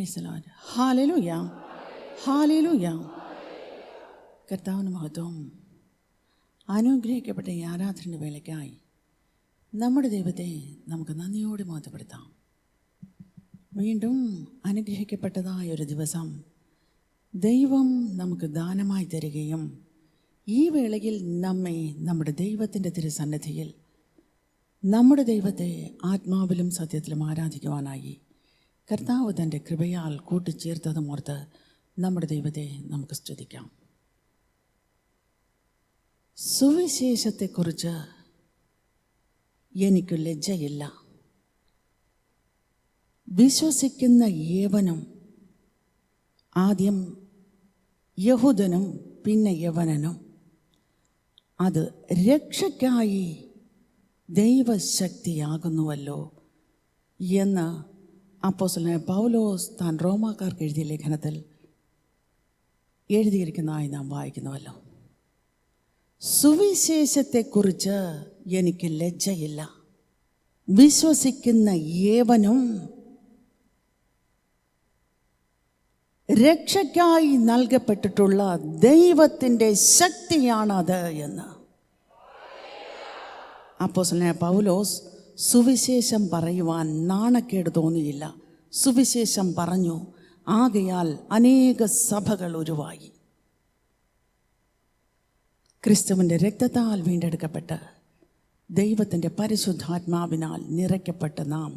Price the Lord. Hallelujah, hallelujah. കർത്താവിന് മഹത്വം. അനുഗ്രഹിക്കപ്പെട്ട ഈ ആരാധന വേളയ്ക്കായി നമ്മുടെ ദൈവത്തെ നമുക്ക് നന്ദിയോടെ മഹത്വപ്പെടുത്താം. വീണ്ടും അനുഗ്രഹിക്കപ്പെട്ടതായ ഒരു ദിവസം ദൈവം നമുക്ക് ദാനമായി തരികയും ഈ വേളയിൽ നമ്മെ നമ്മുടെ ദൈവത്തിൻ്റെ തിരുസന്നിധിയിൽ നമ്മുടെ ദൈവത്തെ ആത്മാവിലും സത്യത്തിലും ആരാധിക്കുവാനായി കർത്താവ് തൻ്റെ കൃപയാൽ കൂട്ടിച്ചേർത്തതും ഓർത്ത് നമ്മുടെ ദൈവത്തെ നമുക്ക് സ്തുതിക്കാം. സുവിശേഷത്തെക്കുറിച്ച് എനിക്ക് ലജ്ജയില്ല. വിശ്വസിക്കുന്ന ഏവനും, ആദ്യം യഹൂദനും പിന്നെ യവനനും, അത് രക്ഷയ്ക്കായി ദൈവശക്തിയാകുന്നുവല്ലോ എന്ന് അപ്പോസ്തലനായ പൗലോസ് താൻ റോമാക്കാർക്ക് എഴുതിയ ലേഖനത്തിൽ എഴുതിയിരിക്കുന്നതായി നാം വായിക്കുന്നുവല്ലോ. സുവിശേഷത്തെക്കുറിച്ച് എനിക്ക് ലജ്ജയില്ല. വിശ്വസിക്കുന്ന ഏവനും രക്ഷയ്ക്കായി നൽകപ്പെട്ടിട്ടുള്ള ദൈവത്തിൻ്റെ ശക്തിയാണത് എന്ന് അപ്പോസ്തലനായ പൗലോസ് സുവിശേഷം പറയുവാൻ നാണക്കേട് തോന്നിയില്ല. സുവിശേഷം പറഞ്ഞു. ആകയാൽ അനേക സഭകൾ ഉരുവായി. ക്രിസ്തുവിൻ്റെ രക്തത്താൽ വീണ്ടെടുക്കപ്പെട്ട് ദൈവത്തിൻ്റെ പരിശുദ്ധാത്മാവിനാൽ നിറയ്ക്കപ്പെട്ട് നാം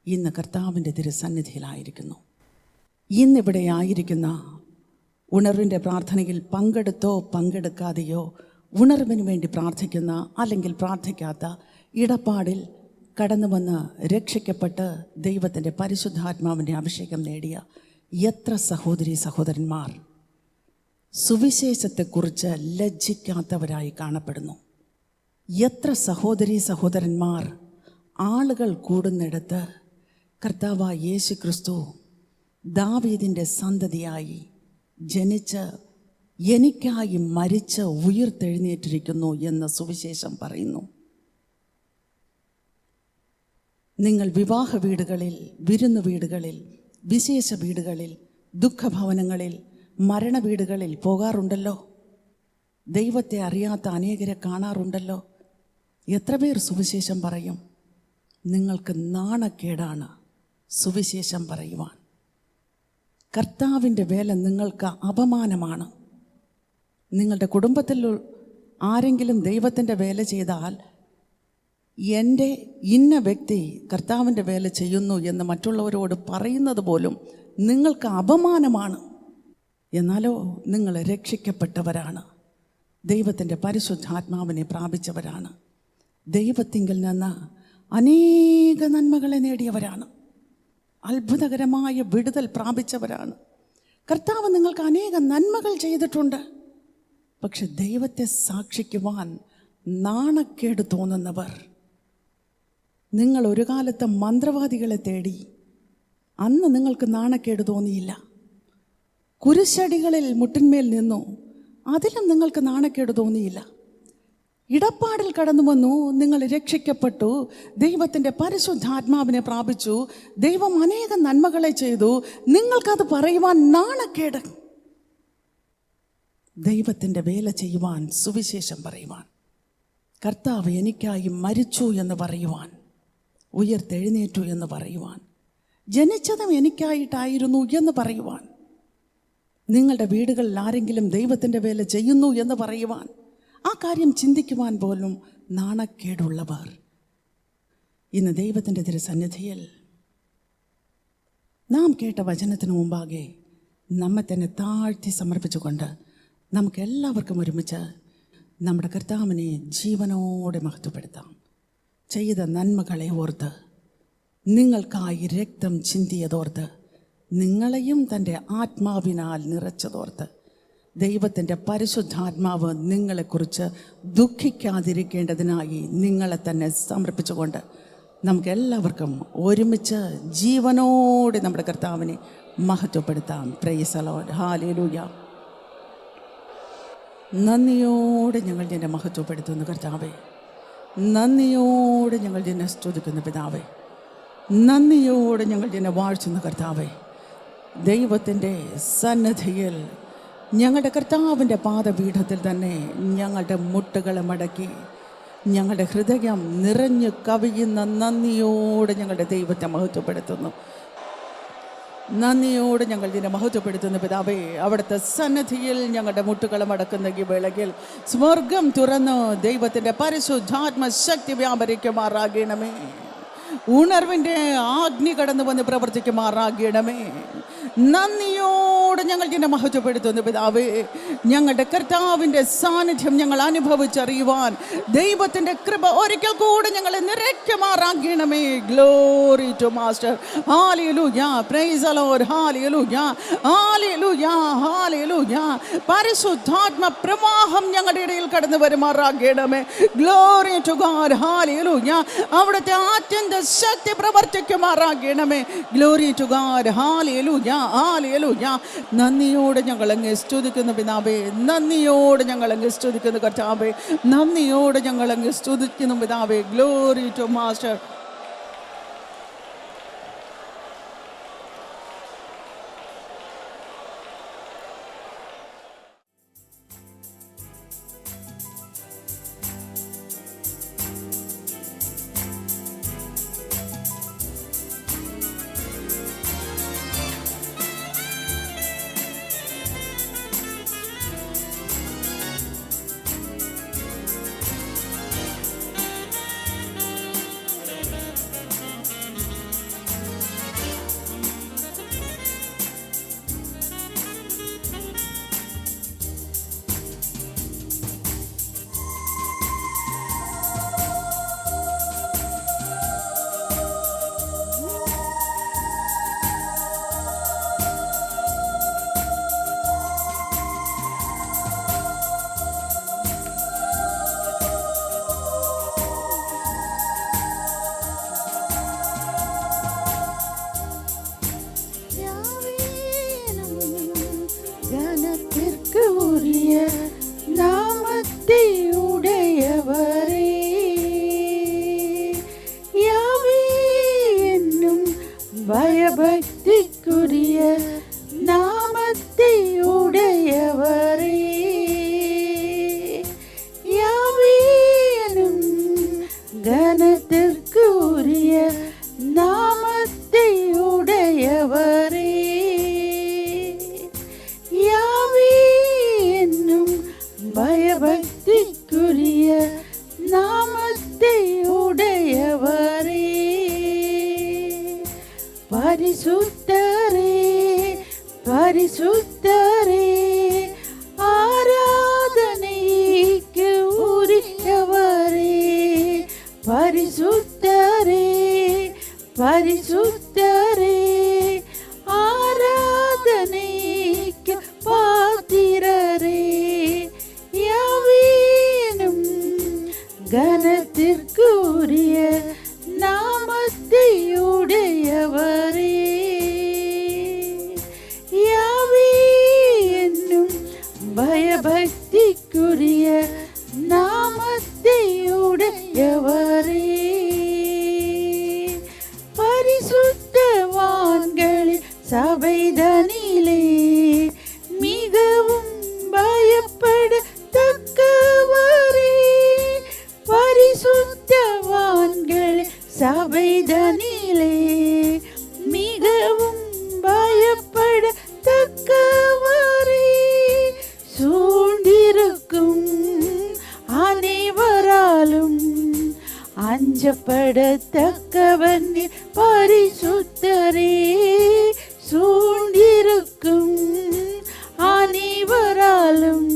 ഇന്ന് കർത്താവിൻ്റെ തിരുസന്നിധിയിലായിരിക്കുന്നു. ഇന്നിവിടെ ആയിരിക്കുന്ന ഉണർവിൻ്റെ പ്രാർത്ഥനയിൽ പങ്കെടുത്തോ പങ്കെടുക്കാതെയോ ഉണർവിന് വേണ്ടി പ്രാർത്ഥിക്കുന്ന അല്ലെങ്കിൽ പ്രാർത്ഥിക്കാത്ത ഇടപാടിൽ കടന്നു വന്ന് രക്ഷിക്കപ്പെട്ട് ദൈവത്തിൻ്റെ പരിശുദ്ധാത്മാവിൻ്റെ അഭിഷേകം നേടിയ എത്ര സഹോദരീ സഹോദരന്മാർ സുവിശേഷത്തെക്കുറിച്ച് ലജ്ജിക്കാത്തവരായി കാണപ്പെടുന്നു. എത്ര സഹോദരീ സഹോദരന്മാർ ആളുകൾ കൂടുന്നിടത്ത് കർത്താവായ യേശു ക്രിസ്തു ദാവീദിൻ്റെ സന്തതിയായി ജനിച്ച് എനിക്കായി മരിച്ച് ഉയിർത്തെഴുന്നേറ്റിരിക്കുന്നു എന്ന് സുവിശേഷം പറയുന്നു. നിങ്ങൾ വിവാഹ വീടുകളിൽ, വിരുന്നു വീടുകളിൽ, വിശേഷ വീടുകളിൽ, ദുഃഖഭവനങ്ങളിൽ, മരണ വീടുകളിൽ പോകാറുണ്ടല്ലോ. ദൈവത്തെ അറിയാത്ത അനേകരെ കാണാറുണ്ടല്ലോ. എത്ര പേർ സുവിശേഷം പറയും? നിങ്ങൾക്ക് നാണക്കേടാണ് സുവിശേഷം പറയുവാൻ. കർത്താവിൻ്റെ വേല നിങ്ങൾക്ക് അപമാനമാണ്. നിങ്ങളുടെ കുടുംബത്തിൽ ആരെങ്കിലും ദൈവത്തിൻ്റെ വേല ചെയ്താൽ എൻ്റെ ഇന്ന വ്യക്തി കർത്താവിൻ്റെ വേല ചെയ്യുന്നു എന്ന് മറ്റുള്ളവരോട് പറയുന്നത് പോലും നിങ്ങൾക്ക് അപമാനമാണ്. എന്നാലോ നിങ്ങൾ രക്ഷിക്കപ്പെട്ടവരാണ്, ദൈവത്തിൻ്റെ പരിശുദ്ധാത്മാവിനെ പ്രാപിച്ചവരാണ്, ദൈവത്തിങ്കിൽ നിന്ന് അനേക നന്മകളെ നേടിയവരാണ്, അത്ഭുതകരമായ വിടുതൽ പ്രാപിച്ചവരാണ്. കർത്താവ് നിങ്ങൾക്ക് അനേക നന്മകൾ ചെയ്തിട്ടുണ്ട്. പക്ഷെ ദൈവത്തെ സാക്ഷിക്കുവാൻ നാണക്കേട് തോന്നുന്നവർ, നിങ്ങൾ ഒരു കാലത്ത് മന്ത്രവാദികളെ തേടി, അന്ന് നിങ്ങൾക്ക് നാണക്കേട് തോന്നിയില്ല. കുരിശടികളിൽ മുട്ടിന്മേൽ നിന്നു, അതിലും നിങ്ങൾക്ക് നാണക്കേട് തോന്നിയില്ല. ഇടപ്പാടിൽ കടന്നു വന്നു, നിങ്ങൾ രക്ഷിക്കപ്പെട്ടു, ദൈവത്തിൻ്റെ പരിശുദ്ധാത്മാവിനെ പ്രാപിച്ചു, ദൈവം അനേക നന്മകളെ ചെയ്തു, നിങ്ങൾക്കത് പറയുവാൻ നാണക്കേട്. ദൈവത്തിൻ്റെ വേല ചെയ്യുവാൻ, സുവിശേഷം പറയുവാൻ, കർത്താവ് എനിക്കായി മരിച്ചു എന്ന് പറയുവാൻ, ഉയർത്തെഴുന്നേറ്റു എന്ന് പറയുവാൻ, ജനിച്ചതും എനിക്കായിട്ടായിരുന്നു എന്ന് പറയുവാൻ, നിങ്ങളുടെ വീടുകളിൽ ആരെങ്കിലും ദൈവത്തിൻ്റെ വേല ചെയ്യുന്നു എന്ന് പറയുവാൻ, ആ കാര്യം ചിന്തിക്കുവാൻ പോലും നാണക്കേടുള്ളവർ ഇന്ന് ദൈവത്തിൻ്റെ തിരുസന്നിധിയിൽ നാം കേട്ട വചനത്തിന് മുമ്പാകെ നമ്മെ തന്നെ താഴ്ത്തി സമർപ്പിച്ചുകൊണ്ട് നമുക്കെല്ലാവർക്കും ഒരുമിച്ച് നമ്മുടെ കർത്താവിനെ ജീവനോടെ മഹത്വപ്പെടുത്താം. ചെയ്ത നന്മകളെ ഓർത്ത്, നിങ്ങൾക്കായി രക്തം ചിന്തിയതോർത്ത്, നിങ്ങളെയും തൻ്റെ ആത്മാവിനാൽ നിറച്ചതോർത്ത്, ദൈവത്തിൻ്റെ പരിശുദ്ധാത്മാവ് നിങ്ങളെക്കുറിച്ച് ദുഃഖിക്കാതിരിക്കേണ്ടതിനായി നിങ്ങളെ തന്നെ സമർപ്പിച്ചുകൊണ്ട് നമുക്കെല്ലാവർക്കും ഒരുമിച്ച് ജീവനോടെ നമ്മുടെ കർത്താവിനെ മഹത്വപ്പെടുത്താം. Praise the Lord. ഹല്ലേലൂയ. നന്ദിയോടെ ഞങ്ങൾ നിന്നെ മഹത്വപ്പെടുത്തുന്നു കർത്താവേ. നന്ദിയോടെ ഞങ്ങൾ നിന്നെ സ്തുതിക്കുന്നു പിതാവേ. നന്ദിയോടെ ഞങ്ങൾ നിന്നെ വാഴ്ത്തുന്നു കർത്താവേ. ദൈവത്തിൻ്റെ സന്നിധിയിൽ ഞങ്ങളുടെ കർത്താവിൻ്റെ പാദപീഠത്തിൽ തന്നെ ഞങ്ങളുടെ മുട്ടുകളെ മടക്കി ഞങ്ങളുടെ ഹൃദയം നിറഞ്ഞു കവിയുന്ന നന്ദിയോടെ ഞങ്ങളുടെ ദൈവത്തെ മഹത്വപ്പെടുത്തുന്നു. നന്ദിയോട് ഞങ്ങൾ ഇതിനെ മഹത്വപ്പെടുത്തുന്ന പിതാവേ, അവിടുത്തെ സന്നിധിയിൽ ഞങ്ങളുടെ മുട്ടുകളെ മടക്കുന്ന ഈ വേളയിൽ സ്വർഗം തുറന്ന് ദൈവത്തിൻ്റെ പരിശുദ്ധാത്മ ശക്തി വ്യാപരിക്കുമാറാകണമേ. ഉണർവിൻ്റെ ആഗ്നി കടന്നു വന്ന് പ്രവർത്തിക്കുമാറാകണമേ. നന്ദിയോടെ ഞങ്ങൾ ഇതിനെ മഹത്വപ്പെടുത്തുന്നു പിതാവേ. ഞങ്ങളുടെ കർത്താവിൻ്റെ സാന്നിധ്യം ഞങ്ങൾ അനുഭവിച്ചറിയുവാൻ ദൈവത്തിൻ്റെ കൃപ ഒരിക്കൽ കൂടെ ഞങ്ങളെ നിറയ്ക്കുമാറാകണമേ. Glory to master. Hallelujah. Praise the Lord. Hallelujah. Hallelujah. Hallelujah. പരിശുദ്ധാത്മ പ്രവാഹം ഞങ്ങളുടെ ഇടയിൽ കടന്നു വരുമാറാകണമേ. Glory to God. ഹല്ലേലൂയ. അവിടുത്തെ ആത്യന്ത ശക്തി പ്രവർത്തിക്കുമാറാകണമേ. Glory to God. Hallelujah. Hallelujah. നന്ദിയോടെ ഞങ്ങൾ അങ്ങ് സ്തുതിക്കുന്നു പിതാവേ. നന്ദിയോടെ ഞങ്ങൾ അങ്ങ് സ്തുതിക്കുന്നു കർത്താവേ. നന്ദിയോടെ ഞങ്ങൾ അങ്ങ് സ്തുതിക്കുന്നു പിതാവേ. Glory to master. ഭയഭക്തിക്കുரிய നാമത്തെ ഉടയവരേ, യാവീനും ഘനത്തിற்குரிய നാമത്തെ ഉടയവരേ, യാവീനും ഭയഭക്തിക്കുரிய നാമത്തെ ഉടയവരേ, പരിശുദ്ധരേ പരിശുദ്ധരേ ആരാധനയ്ക്ക് ഉரியവരേ, പരിശുദ്ധരേ പരിശുദ്ധരേ ആരാധനയ്ക്ക് പാത്തിരരേ, യാവീനും ഘനത്തിற்குரிய നാമത്തെ ഉടയവരേ, യാവീനും ഭയഭക്തിക്കുரிய നാമത്തെ ഉടയവരേ, പരിശുദ്ധവാன்களில் சபைதனிலே மிகவும் பயப்படத்தக்கவரே, பரிசுத்தவான்களில் சபைதனிலே மிகவும் பயப்படத்தக்கவரே, சூழ்ந்திருக்கும் அனைவராலும் அஞ்சப்படத்தக்கவன் பரிசுத்தரே, சூழ்ந்திருக்கும் அனைவராலும்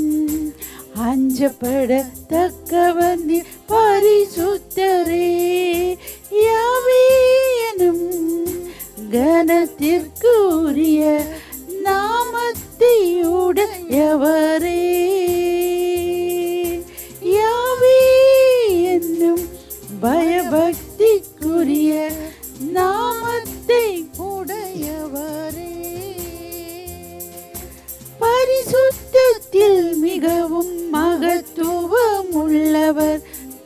அஞ்சப்படத்தக்கவன் பரிசுத்தரே, യാവീനും ഘനത്തിற்குரிய നാമത്തെ ഉടയവരേ, യാവീനും ഭയഭക്തിക്കുரிய നാമത്തെ ഉടയവരേ, പരിശുദ്ധത്തിൽ മികവും മഹത്വമുള്ളവർ,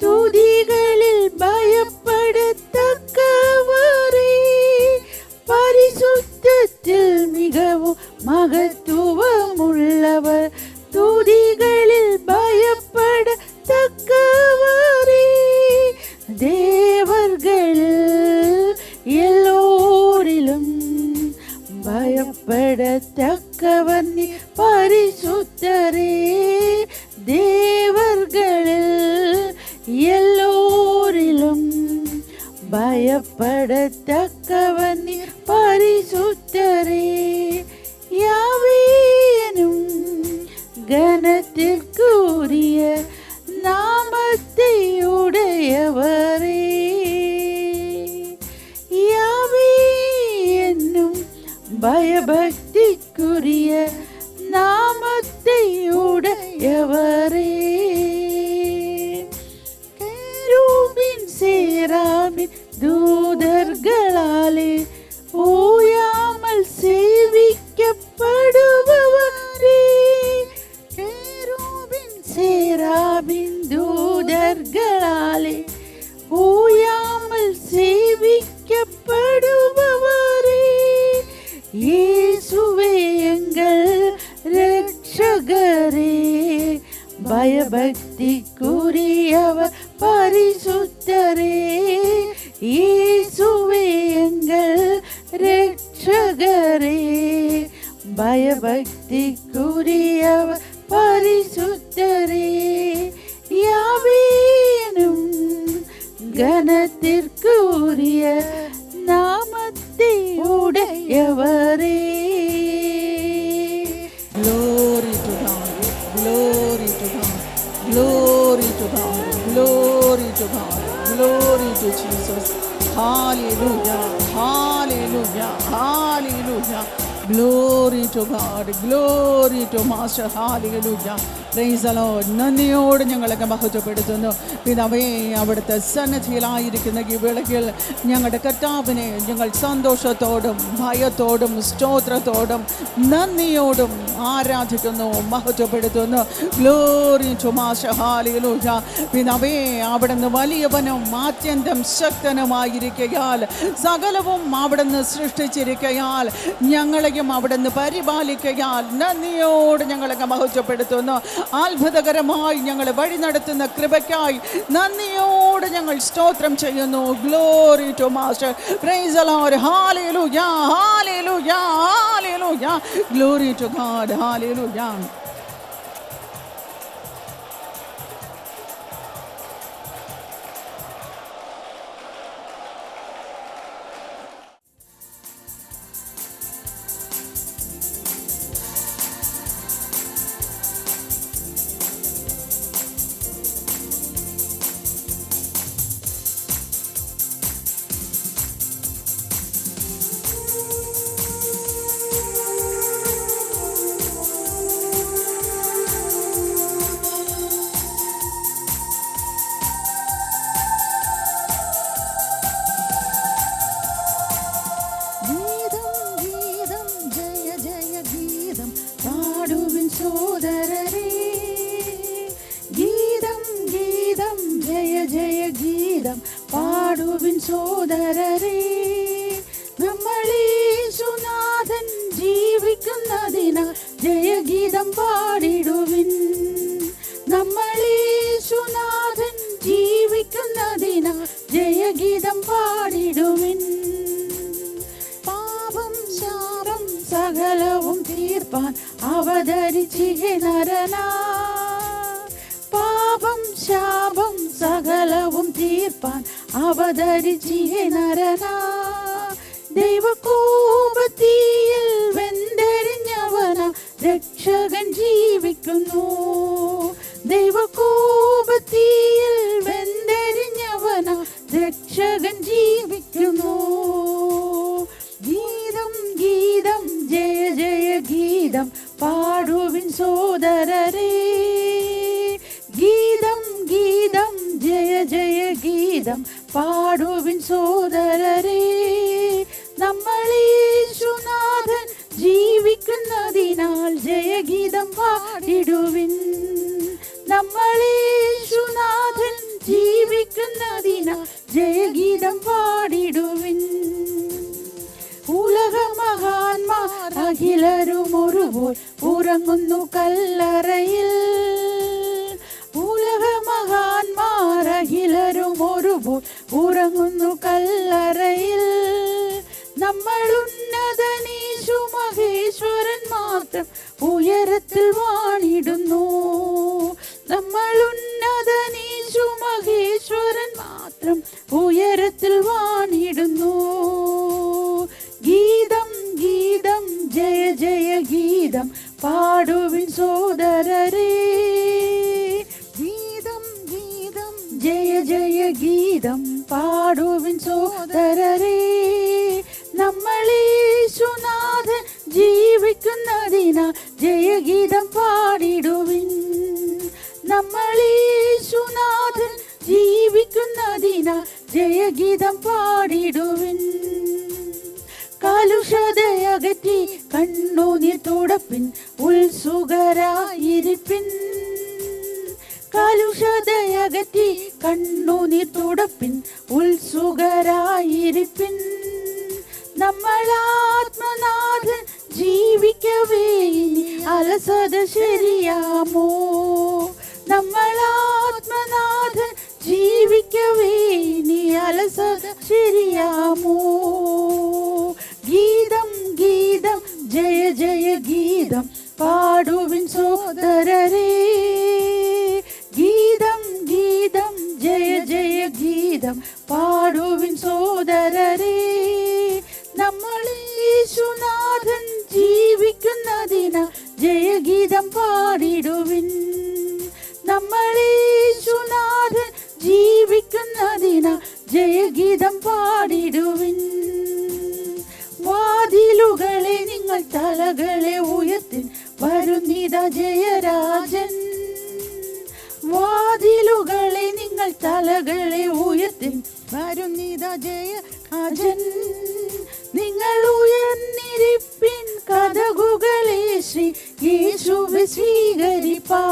துதிகளில் பயப்படத்தக்கவரே, பரிசுத்தத்தில் மிக ഭയപ്പെടത്തക്കവർ നീ പരിശുദ്ധരേ. ദേവർകളിൽ എല്ലോരിലും ഭയപ്പെടത്തക്കവർ നീ പരിശുദ്ധരേ. യാവീനും ഘനത്തിற்குரிய നാമത്തെ ഉടയവരേ. യാവേ എന്നും ഭയഭക്തിക്കുரிய നാമത്തെ ഉടയവരേ. കെരൂബിൻ സേരാബിൻ ദൂതர்களாலே ഓയാമൽ സേവിക്കപ്പെടുവവരേ. കെരൂബിൻ സേരാബിൻ ദൂതர்களாலே ഓയാമൽ സേവിക്കപ്പെടുവവരേ. യേശുവേ എங்கள் രക്ഷകരേ. பயபக்திக்குரியவர் பரிசுத்தரே. இயேசுவே எங்கள் இரட்சகரே. பயபக்திக்குரியவர் பரிசுத்தரே. யாவேனும் கனத்திற்குரிய நாமத்தை உடையவரே. Glory to God, glory to God, glory to God, glory to God, glory to Jesus. Hallelujah, hallelujah, hallelujah. Glory to God, glory to Master. Hallelujah. Praise the Lord. നന്ദിയോട് ഞങ്ങളൊക്കെ മഹത്വപ്പെടുത്തുന്നു. പിതാവേ, അവിടുത്തെ സന്നിധിയിലായിരിക്കുന്ന ഈ വേളയിൽ ഞങ്ങളുടെ കർത്താവിനെ ഞങ്ങൾ സന്തോഷത്തോടും ഭയത്തോടും സ്തോത്രത്തോടും നന്ദിയോടും ആരാധിക്കുന്നു, മഹത്വപ്പെടുത്തുന്നു. Glory to master. ഹല്ലേലൂയ. പിതാവേ, അവിടുന്ന് വലിയവനും അത്യന്തം ശക്തനുമായിരിക്കയാൽ സകലവും അവിടുന്ന് സൃഷ്ടിച്ചിരിക്കയാൽ ഞങ്ങളെയും അവിടുന്ന് പരിപാലിക്കയാൽ നന്ദിയോട് ഞങ്ങളൊക്കെ മഹത്വപ്പെടുത്തുന്നു. അത്ഭുതകരമായി ഞങ്ങളെ വഴി നടത്തുന്ന കൃപയ്ക്കായി നന്ദിയോട് ഞങ്ങൾ സ്തോത്രം ചെയ്യുന്നു. Glory to master. Praise the Lord. Hallelujah, hallelujah, hallelujah. Glory to God. Hallelujah. സോദരരേ. ഗീതം ഗീതം ജയ ജയ ഗീതം പാടുവിൻ സോദരരേ. നമ്മളീശുനാഥൻ ജീവിക്കുന്നതിനാൽ ജയഗീതം പാടിടുവിൻ. നമ്മളീശുനാഥൻ ജീവിക്കുന്നതിനാൽ ജയഗീതം പാടിടുവിൻ. പാപം ശാപം സകലവും തീർപ്പാൻ അവതരിച്ചിഹേ നരനാ. പാപം ശാപം സകലവും തീർപ്പാൻ അവതരിച്ചിഹേ നരനാ. ദൈവകോപത്തീയിൽ വെന്തെരിഞ്ഞവനാ രക്ഷകൻ ജീവിക്കുന്നു. ദൈവകോപത്തീയിൽ വെന്തെരിഞ്ഞവനാ രക്ഷകൻ ജീവിക്കുന്നു. ഗീതം ഗീതം ജയ ജയ ഗീതം പാടുവിൻ സോദരരേ. ഗീതം ഗീതം ജയ ജയ ഗീതം പാടുവിൻ സോദരരേ. നമ്മളീശുനാഥൻ ജീവിക്കുന്നതിനാൽ ജയഗീതം പാടിടുവിൻ. നമ്മളീശുനാഥൻ ജീവിക്കുന്നതിനാൽ ജയഗീതം പാടിടുവിൻ. ഉലകമഹാന്മാർ അഖിലരും ഒരുപോൽ ഉറങ്ങുന്നു കല്ലറയിൽ. ഉലകമഹാന്മാർ അഖിലരും ഒരുപോൽ ഉറങ്ങുന്നു കല്ലറയിൽ. നമ്മൾ ഉന്നതനീശു ജയ ഗീതം പാടുവിൻ സോദരരേ. ഗീതം ഗീതം ജയ ജയ ഗീതം പാടുവിൻ സോദരരേ. നമ്മളീശുനാഥൻ ജീവിക്കുന്നതിനാ ജയഗീതം പാടിടുവിൻ. നമ്മളീശുനാഥൻ ജീവിക്കുന്നതിനാ ജയഗീതം പാടിടുവിൻ. കലുഷതയകറ്റി കണ്ണുനീർ തുടപ്പിൻ, ഉത്സുകരായിരിപ്പിൻ. കലുഷതയകറ്റി കണ്ണുനീർ തുടപ്പിൻ, ഉത്സുകരായിരിപ്പിൻ. നമ്മളാത്മനാഥൻ ജീവിക്കവേ ഇനി അലസത ശരിയാമോ? നമ്മളാത്മനാഥൻ ജീവിക്കവേ ഇനി അലസത ശരിയാമോ? ഗീതം ഗീതം ജയ ജയ ഗീതം പാടുവിൻ സോദരരേ. ഗീതം ഗീതം ജയ ജയ ഗീതം പാടുവിൻ സോദരരേ. നമ്മളീശുനാഥൻ ജീവിക്കുന്നതിനാ ജയഗീതം പാടിടുവിൻ. നമ്മളീശുനാഥൻ ജീവിക്കുന്നതിനാ ജയഗീതം പാടിടുവിൻ. വാതിലുകളെ നിങ്ങൾ തലകളെ ഉയർത്തിൻ, വരുന്നിതാ ജയരാജൻ. വാതിലുകളെ നിങ്ങൾ തലകളെ ഉയർത്തിൻ, വരുന്നിതാ ജയരാജൻ. നിങ്ങൾ ഉയർന്നിരിപ്പിൻ കതകുകളെ ശ്രീ യേശുവെ സ്വീകരിപ്പാ.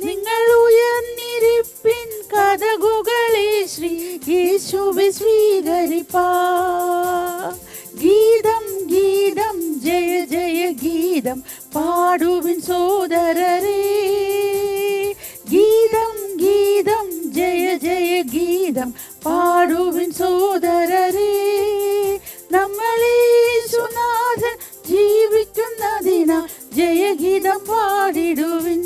നിങ്ങൾ ഉയർന്നിരിപ്പിൻ കതകുകളെ ശ്രീ യേശുവെ സ്വീകരിപ്പാ. ഗീതം ഗീതം ജയ ജയ ഗീതം പാടുവിൻ സോദരരേ. ഗീതം ഗീതം ജയ ജയ ഗീതം പാടുവിൻ സോദരരേ. നമ്മളീശുനാഥൻ ജീവിക്കുന്നതിനാ ജയഗീതം പാടിടുവിൻ.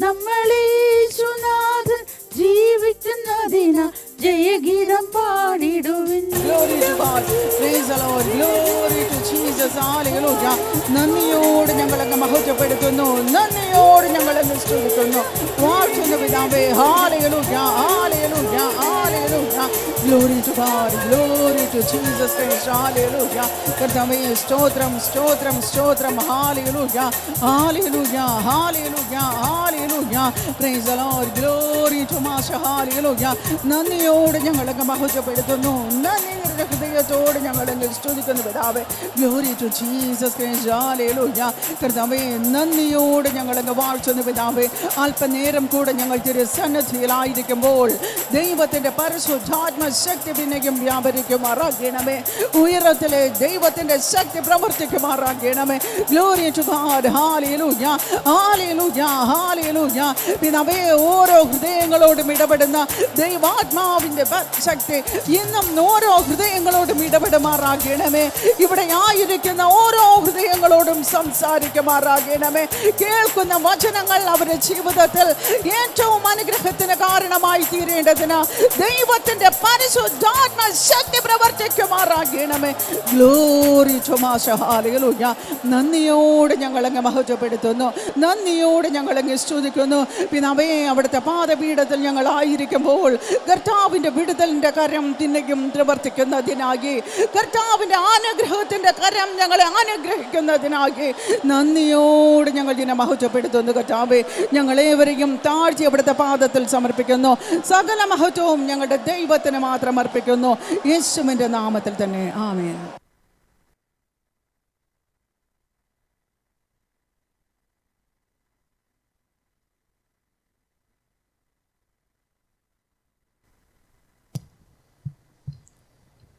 നമ്മളീശുനാഥൻ ജീവിക്കുന്നതിനാ ജയഗീതം പാടിടുവിൻ. Glory to God. Praise the Lord. Glory to Jesus. Hallelujah. നന്ദിയോട് ഞങ്ങളങ്ങ് മഹത്വപ്പെടുത്തുന്നു, നന്ദിയോട് ഞങ്ങളങ്ങ് സ്തുതിക്കുന്നു, വാഴ്ത്തുന്ന പിതാവേ. Hallelujah. Hallelujah. Hallelujah. Glory to God. Glory to Jesus Christ. Hallelujah. കർത്താവേ സ്തോത്രം സ്തോത്രം സ്തോത്രം. Hallelujah. Hallelujah. Hallelujah. Hallelujah. Praise the Lord. Glory to Master. Hallelujah. നന്ദിയോട് ഞങ്ങളങ്ങ് മഹത്വപ്പെടുത്തുന്നു, നന്ദിയുടെ ഹൃദയത്തോട് ഞങ്ങളങ്ങ് സ്തുതിക്കുന്നു പിതാവേ. Glory to Jesus Christ. Hallelujah. കർത്താവേ നന്ദിയോട് ഞങ്ങളങ്ങ് വാഴ്ത്തുന്നു പിതാവേ. അല്പനേരം കൂടെ ഞങ്ങൾ തിരുസന്നിധിയിലായിരിക്കുമ്പോൾ ദൈവത്തിൻ്റെ പരിശുദ്ധാത്മ ശക്തി പിന്നെയും വ്യാപരിക്കുമാറാകണമേ. ഉയരത്തിലെ ദൈവത്തിൻ്റെ ശക്തി പ്രവർത്തിക്കുമാറാകണമേ. Glory to God. Hallelujah. Hallelujah. Hallelujah. പിതാവേ ഓരോ ഹൃദയങ്ങളോടും ഇടപെടുന്ന ദൈവാത്മാവിൻ്റെ ശക്തി ഇന്നും ഓരോ ഹൃദയങ്ങളോടും ഇടപെടുമാറാകണമേ. ഇവിടെ ആയിരിക്കുന്ന ഓരോ ഹൃദയങ്ങളോടും സംസാരിക്കുമാറാകണമേ. കേൾക്കുന്ന വചനങ്ങൾ അവരുടെ ജീവിതത്തിൽ ഏറ്റവും അനുഗ്രഹത്തിന് കാരണമായി തീരേണ്ടതിന് ദൈവത്തിൻ്റെ പരിശുദ്ധാത്മ ശക്തി പ്രവർത്തിക്കുമാറാകണമേ. Glory to master. ഹല്ലേലൂയ. നന്ദിയോട് ഞങ്ങളങ്ങ് മഹത്വപ്പെടുത്തുന്നു, നന്ദിയോട് ഞങ്ങളങ്ങ് സ്തുതിക്കുന്നു പിതാവേ. അവിടുത്തെ പാദപീഠത്തിൽ ഞങ്ങളായിരിക്കുമ്പോൾ കർത്താവിൻ്റെ വിടുതലിൻ്റെ കരം തിന്നയും പ്രവർത്തിക്കുന്നതിനായി, കർത്താവിൻ്റെ അനുഗ്രഹത്തിൻ്റെ കരം ഞങ്ങളെ അനുഗ്രഹിക്കുന്നതിനായി നന്ദിയോട് ഞങ്ങൾ ഇതിനെ മഹത്വപ്പെടുത്തുന്നു കർത്താവേ. ഞങ്ങളേവരെയും താഴ്ച അവിടുത്തെ പാദത്തിൽ സമർപ്പിക്കുന്നു. സകല മഹത്വവും ഞങ്ങളുടെ ദൈവത്തിന് മാത്രം അർപ്പിക്കുന്നു, യേശുവിൻ്റെ നാമത്തിൽ തന്നെ. ആമേൻ.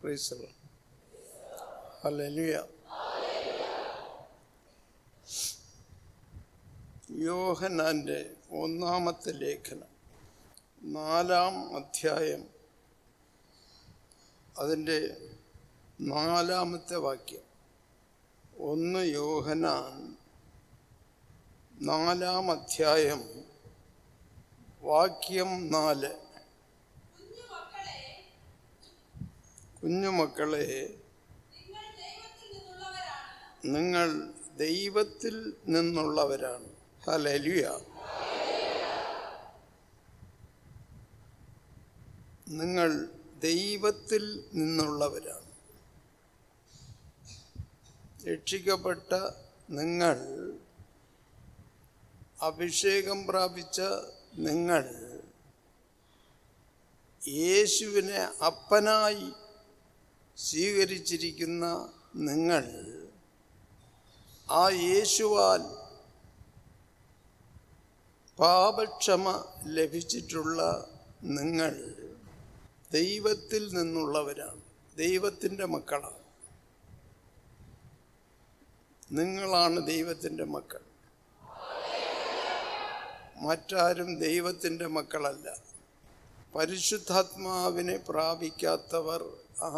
Praise the Lord. Hallelujah. യോഹന്നാൻ്റെ ഒന്നാമത്തെ ലേഖനം 4-ാം അധ്യായം അതിൻ്റെ 4-ാമത്തെ വാക്യം. 1 യോഹന്നാൻ 4-ാം അധ്യായം വാക്യം 4. കുഞ്ഞുമക്കളെ, നിങ്ങൾ ദൈവത്തിൽ നിന്നുള്ളവരാണ്. ഹല്ലേലൂയ. നിങ്ങൾ ദൈവത്തിൽ നിന്നുള്ളവരാണ്. രക്ഷിക്കപ്പെട്ട നിങ്ങൾ, അഭിഷേകം പ്രാപിച്ച നിങ്ങൾ, യേശുവിനെ അപ്പനായി സ്വീകരിച്ചിരിക്കുന്ന നിങ്ങൾ, ആ യേശുവാൽ പാപക്ഷമ ലഭിച്ചിട്ടുള്ള നിങ്ങൾ ദൈവത്തിൽ നിന്നുള്ളവരാണ്, ദൈവത്തിൻ്റെ മക്കളാണ്. നിങ്ങളാണ് ദൈവത്തിൻ്റെ മക്കൾ. മറ്റാരും ദൈവത്തിൻ്റെ മക്കളല്ല. പരിശുദ്ധാത്മാവിനെ പ്രാപിക്കാത്തവർ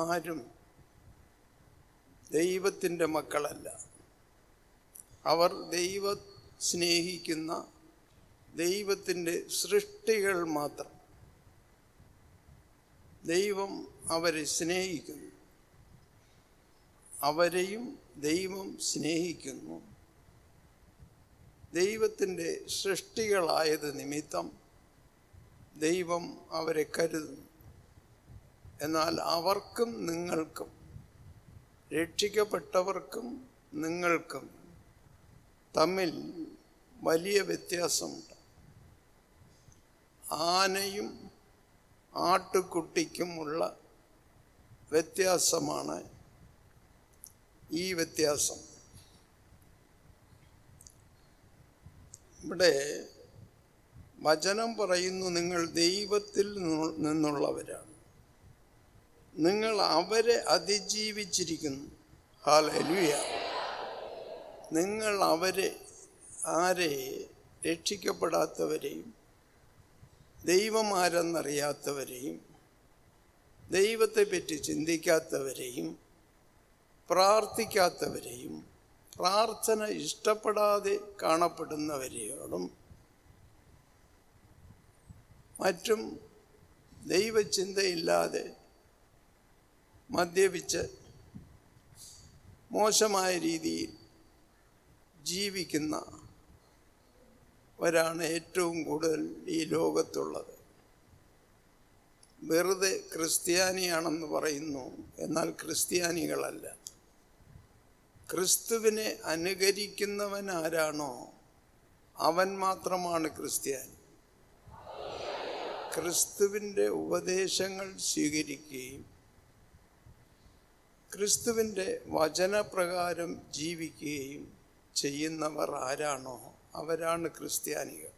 ആരും ദൈവത്തിൻ്റെ മക്കളല്ല. അവർ ദൈവം സ്നേഹിക്കുന്ന ദൈവത്തിൻ്റെ സൃഷ്ടികൾ മാത്രം. ദൈവം അവരെ സ്നേഹിക്കുന്നു, അവരെയും ദൈവം സ്നേഹിക്കുന്നു. ദൈവത്തിൻ്റെ സൃഷ്ടികളായത് നിമിത്തം ദൈവം അവരെ കരുതുന്നു. എന്നാൽ അവർക്കും നിങ്ങൾക്കും, രക്ഷിക്കപ്പെട്ടവർക്കും നിങ്ങൾക്കും തമ്മിൽ വലിയ വ്യത്യാസമുണ്ട്. ആനയും ആട്ടുകുട്ടിക്കുമുള്ള വ്യത്യാസമാണ് ഈ വ്യത്യാസം. ഇവിടെ വചനം പറയുന്നു, നിങ്ങൾ ദൈവത്തിൽ നിന്നുള്ളവരാണ്. നിങ്ങൾ അവരെ അതിജീവിച്ചിരിക്കുന്നു. ഹല്ലേലൂയ. നിങ്ങൾ അവരെ, ആരെ? രക്ഷിക്കപ്പെടാത്തവരെയും ദൈവം ആരെന്നറിയാത്തവരെയും ദൈവത്തെപ്പറ്റി ചിന്തിക്കാത്തവരെയും പ്രാർത്ഥിക്കാത്തവരെയും പ്രാർത്ഥന ഇഷ്ടപ്പെടാതെ കാണപ്പെടുന്നവരെയോടും മറ്റും ദൈവചിന്തയില്ലാതെ മദ്യപിച്ച് മോശമായ രീതിയിൽ ജീവിക്കുന്നവരാണ് ഏറ്റവും കൂടുതൽ ഈ ലോകത്തുള്ളത്. വെറുതെ ക്രിസ്ത്യാനിയാണെന്ന് പറയുന്നു, എന്നാൽ ക്രിസ്ത്യാനികളല്ല. ക്രിസ്തുവിനെ അനുകരിക്കുന്നവൻ ആരാണോ അവൻ മാത്രമാണ് ക്രിസ്ത്യാനി. ക്രിസ്തുവിൻ്റെ ഉപദേശങ്ങൾ സ്വീകരിക്കുകയും ക്രിസ്തുവിൻ്റെ വചനപ്രകാരം ജീവിക്കുകയും ചെയ്യുന്നവർ ആരാണോ അവരാണ് ക്രിസ്ത്യാനികൾ.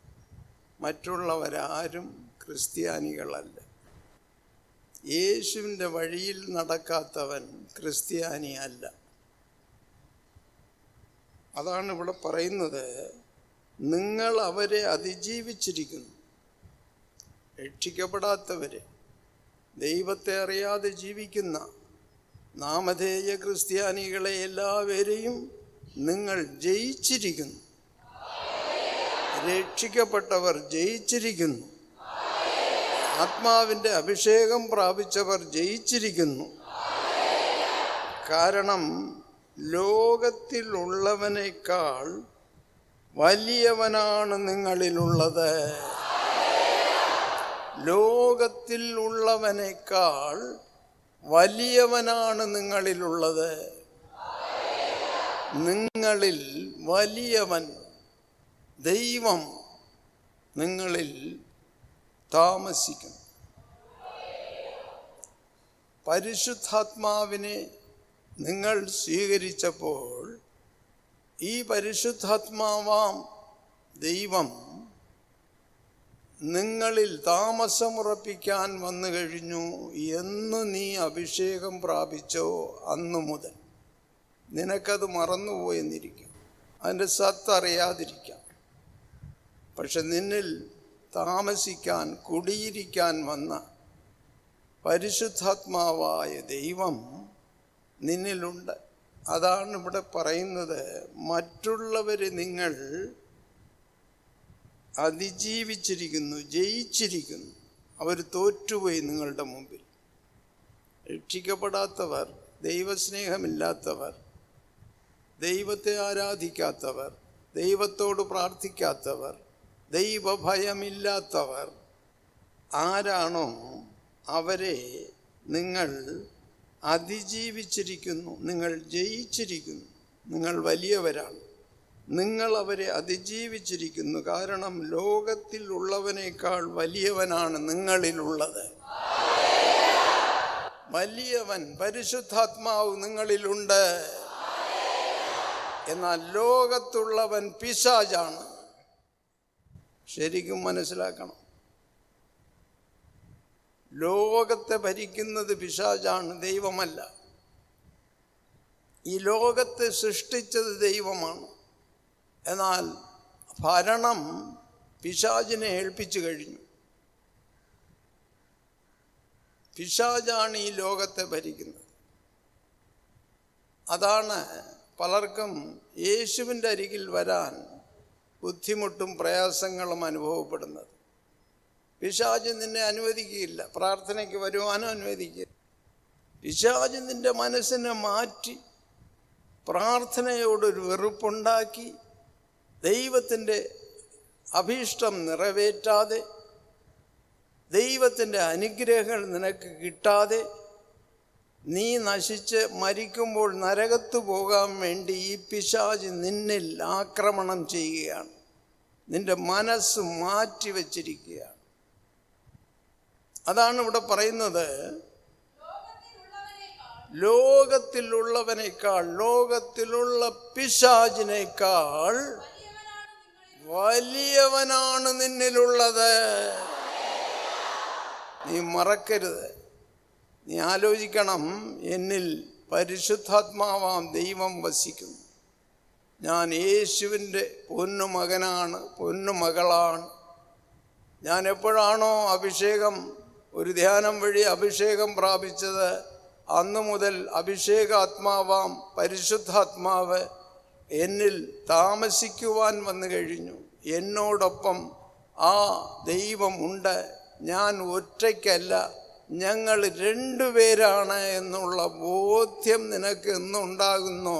മറ്റുള്ളവരാരും ക്രിസ്ത്യാനികളല്ല. യേശുവിൻ്റെ വഴിയിൽ നടക്കാത്തവൻ ക്രിസ്ത്യാനി അല്ല. അതാണ് ഇവിടെ പറയുന്നത്, നിങ്ങൾ അവരെ അതിജീവിച്ചിരിക്കുന്നു. രക്ഷിക്കപ്പെടാത്തവരെ, ദൈവത്തെ അറിയാതെ ജീവിക്കുന്ന നാമധേയ ക്രിസ്ത്യാനികളെ എല്ലാവരെയും നിങ്ങൾ ജയിച്ചിരിക്കുന്നു. രക്ഷിക്കപ്പെട്ടവർ ജയിച്ചിരിക്കുന്നു. ആത്മാവിൻ്റെ അഭിഷേകം പ്രാപിച്ചവർ ജയിച്ചിരിക്കുന്നു. കാരണം ലോകത്തിലുള്ളവനേക്കാൾ വലിയവനാണ് നിങ്ങളിലുള്ളത്. ലോകത്തിൽ ഉള്ളവനേക്കാൾ വലിയവനാണ് നിങ്ങളിലുള്ളത്. നിങ്ങളിൽ വലിയവൻ ദൈവം നിങ്ങളിൽ താമസിക്കും. പരിശുദ്ധാത്മാവിനെ നിങ്ങൾ സ്വീകരിച്ചപ്പോൾ ഈ പരിശുദ്ധാത്മാവാം ദൈവം നിങ്ങളിൽ താമസമുറപ്പിക്കാൻ വന്നു കഴിഞ്ഞു എന്ന് നീ അഭിഷേകം പ്രാപിച്ചോ അന്നു മുതൽ. നിനക്കത് മറന്നുപോയെന്നിരിക്കും, അതിൻ്റെ സത്തറിയാതിരിക്കാം. പക്ഷെ നിന്നിൽ താമസിക്കാൻ, കുടിയിരിക്കാൻ വന്ന പരിശുദ്ധാത്മാവായ ദൈവം നിന്നിലുണ്ട്. അതാണ് ഇവിടെ പറയുന്നത്, മറ്റുള്ളവരെ നിങ്ങൾ അതിജീവിച്ചിരിക്കുന്നു, ജയിച്ചിരിക്കുന്നു. അവർ തോറ്റുപോയി നിങ്ങളുടെ മുമ്പിൽ. രക്ഷിക്കപ്പെടാത്തവർ, ദൈവസ്നേഹമില്ലാത്തവർ ദൈവത്തെ ആരാധിക്കാത്തവർ, ദൈവത്തോട് പ്രാർത്ഥിക്കാത്തവർ, ദൈവഭയമില്ലാത്തവർ ആരാണോ അവരെ നിങ്ങൾ അതിജീവിച്ചിരിക്കുന്നു, നിങ്ങൾ ജയിച്ചിരിക്കുന്നു, നിങ്ങൾ വലിയവരാണ്. നിങ്ങൾ അവരെ അതിജീവിച്ചിരിക്കുന്നു. കാരണം ലോകത്തിൽ ഉള്ളവനേക്കാൾ വലിയവനാണ് നിങ്ങളിലുള്ളത്. വലിയവൻ പരിശുദ്ധാത്മാവ് നിങ്ങളിലുണ്ട്. എന്നാൽ ലോകത്തുള്ളവൻ പിശാചാണ്. ശരിക്കും മനസ്സിലാക്കണം, ലോകത്തെ ഭരിക്കുന്നത് പിശാചാണ്, ദൈവമല്ല. ഈ ലോകത്തെ സൃഷ്ടിച്ചത് ദൈവമാണ്. എന്നാൽ ഭരണം പിശാചിനെ ഏൽപ്പിച്ചു കഴിഞ്ഞു. പിശാചാണ് ഈ ലോകത്തെ ഭരിക്കുന്നത്. അതാണ് പലർക്കും യേശുവിൻ്റെ അരികിൽ വരാൻ ബുദ്ധിമുട്ടും പ്രയാസങ്ങളും അനുഭവപ്പെടുന്നത്. പിശാച് നിന്നെ അനുവദിക്കുകയില്ല, പ്രാർത്ഥനയ്ക്ക് വരുവാനും അനുവദിക്കില്ല. പിശാച് നിൻ്റെ മനസ്സിനെ മാറ്റി പ്രാർത്ഥനയോടൊരു വെറുപ്പുണ്ടാക്കി ദൈവത്തിൻ്റെ അഭീഷ്ടം നിറവേറ്റാതെ, ദൈവത്തിൻ്റെ അനുഗ്രഹങ്ങൾ നിനക്ക് കിട്ടാതെ നീ നശിച്ച് മരിക്കുമ്പോൾ നരകത്ത് പോകാൻ വേണ്ടി ഈ പിശാച് നിന്നിൽ ആക്രമണം ചെയ്യുകയാണ്. നിൻ്റെ മനസ്സ് മാറ്റി വച്ചിരിക്കുകയാണ്. അതാണ് ഇവിടെ പറയുന്നത്, ലോകത്തിലുള്ളവനേക്കാൾ, ലോകത്തിലുള്ള പിശാചിനേക്കാൾ വലിയവനാണ് നിന്നിലുള്ളത്. നീ മറക്കരുത്. നീ ആലോചിക്കണം, എന്നിൽ പരിശുദ്ധാത്മാവാം ദൈവം വസിക്കുന്നു. ഞാൻ യേശുവിൻ്റെ പൊന്നുമകനാണ്, പൊന്നുമകളാണ്. ഞാൻ എപ്പോഴാണോ അഭിഷേകം, ഒരു ധ്യാനം വഴി അഭിഷേകം പ്രാപിച്ചത്, അന്നു മുതൽ അഭിഷേകാത്മാവാം പരിശുദ്ധാത്മാവ് എന്നിൽ താമസിക്കുവാൻ വന്നു കഴിഞ്ഞു. എന്നോടൊപ്പം ആ ദൈവമുണ്ട്. ഞാൻ ഒറ്റയ്ക്കല്ല, ഞങ്ങൾ രണ്ടുപേരാണ് എന്നുള്ള ബോധ്യം നിനക്ക് എന്നുണ്ടാകുന്നോ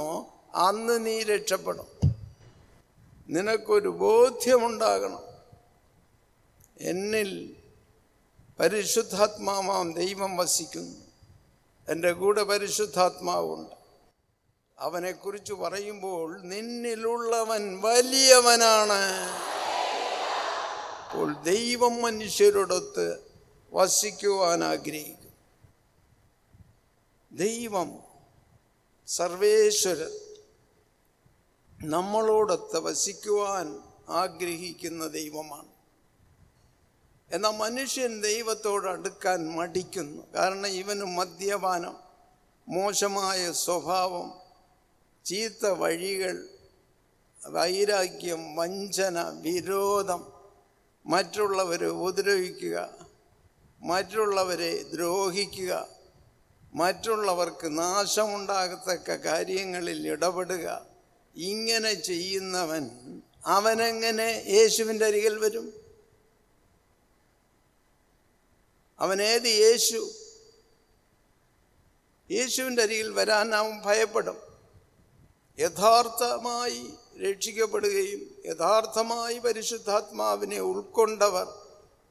അന്ന് നീ രക്ഷപ്പെടും. നിനക്കൊരു ബോധ്യമുണ്ടാകണം, എന്നിൽ പരിശുദ്ധാത്മാവാം ദൈവം വസിക്കുന്നു, എൻ്റെ കൂടെ പരിശുദ്ധാത്മാവുണ്ട്. അവനെക്കുറിച്ച് പറയുമ്പോൾ നിന്നിലുള്ളവൻ വലിയവനാണ്. അപ്പോൾ ദൈവം മനുഷ്യരോടൊത്ത് വസിക്കുവാൻ ആഗ്രഹിക്കും. ദൈവം സർവേശ്വരൻ നമ്മളോടൊത്ത് വസിക്കുവാൻ ആഗ്രഹിക്കുന്ന ദൈവമാണ്. എന്നാൽ മനുഷ്യൻ ദൈവത്തോട് അടുക്കാൻ മടിക്കുന്നു. കാരണം ഇവന് മദ്യപാനം, മോശമായ സ്വഭാവം, ചീത്ത വഴികൾ, വൈരാഗ്യം, വഞ്ചന, വിരോധം, മറ്റുള്ളവരെ ഉപദ്രവിക്കുക, മറ്റുള്ളവരെ ദ്രോഹിക്കുക, മറ്റുള്ളവർക്ക് നാശമുണ്ടാകത്തക്ക കാര്യങ്ങളിൽ ഇടപെടുക, ഇങ്ങനെ ചെയ്യുന്നവൻ അവനെങ്ങനെ യേശുവിൻ്റെ അരികിൽ വരും? അവനേത് യേശു? യേശുവിൻ്റെ അരികിൽ വരാൻ അവൻ ഭയപ്പെടും. യഥാർത്ഥമായി രക്ഷിക്കപ്പെടുകയും യഥാർത്ഥമായി പരിശുദ്ധാത്മാവിനെ ഉൾക്കൊണ്ടവർ,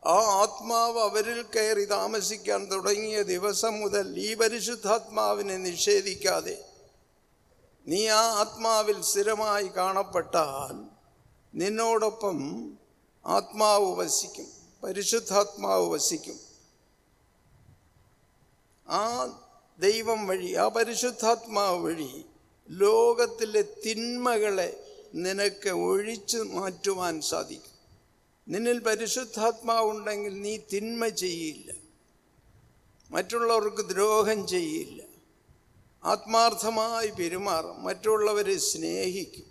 ആ ആത്മാവ് അവരിൽ കയറി താമസിക്കാൻ തുടങ്ങിയ ദിവസം മുതൽ ഈ പരിശുദ്ധാത്മാവിനെ നിഷേധിക്കാതെ നീ ആ ആത്മാവിൽ സ്ഥിരമായി കാണപ്പെട്ടാൽ നിന്നോടൊപ്പം ആത്മാവ് വസിക്കും, പരിശുദ്ധാത്മാവ് വസിക്കും. ആ ദൈവം വഴി, ആ പരിശുദ്ധാത്മാവ് വഴി ലോകത്തിലെ തിന്മകളെ നിനക്ക് ഒഴിച്ചു മാറ്റുവാൻ സാധിക്കും. നിന്നിൽ പരിശുദ്ധാത്മാവുണ്ടെങ്കിൽ നീ തിന്മ ചെയ്യില്ല, മറ്റുള്ളവർക്ക് ദ്രോഹം ചെയ്യില്ല, ആത്മാർത്ഥമായി പെരുമാറും, മറ്റുള്ളവരെ സ്നേഹിക്കും,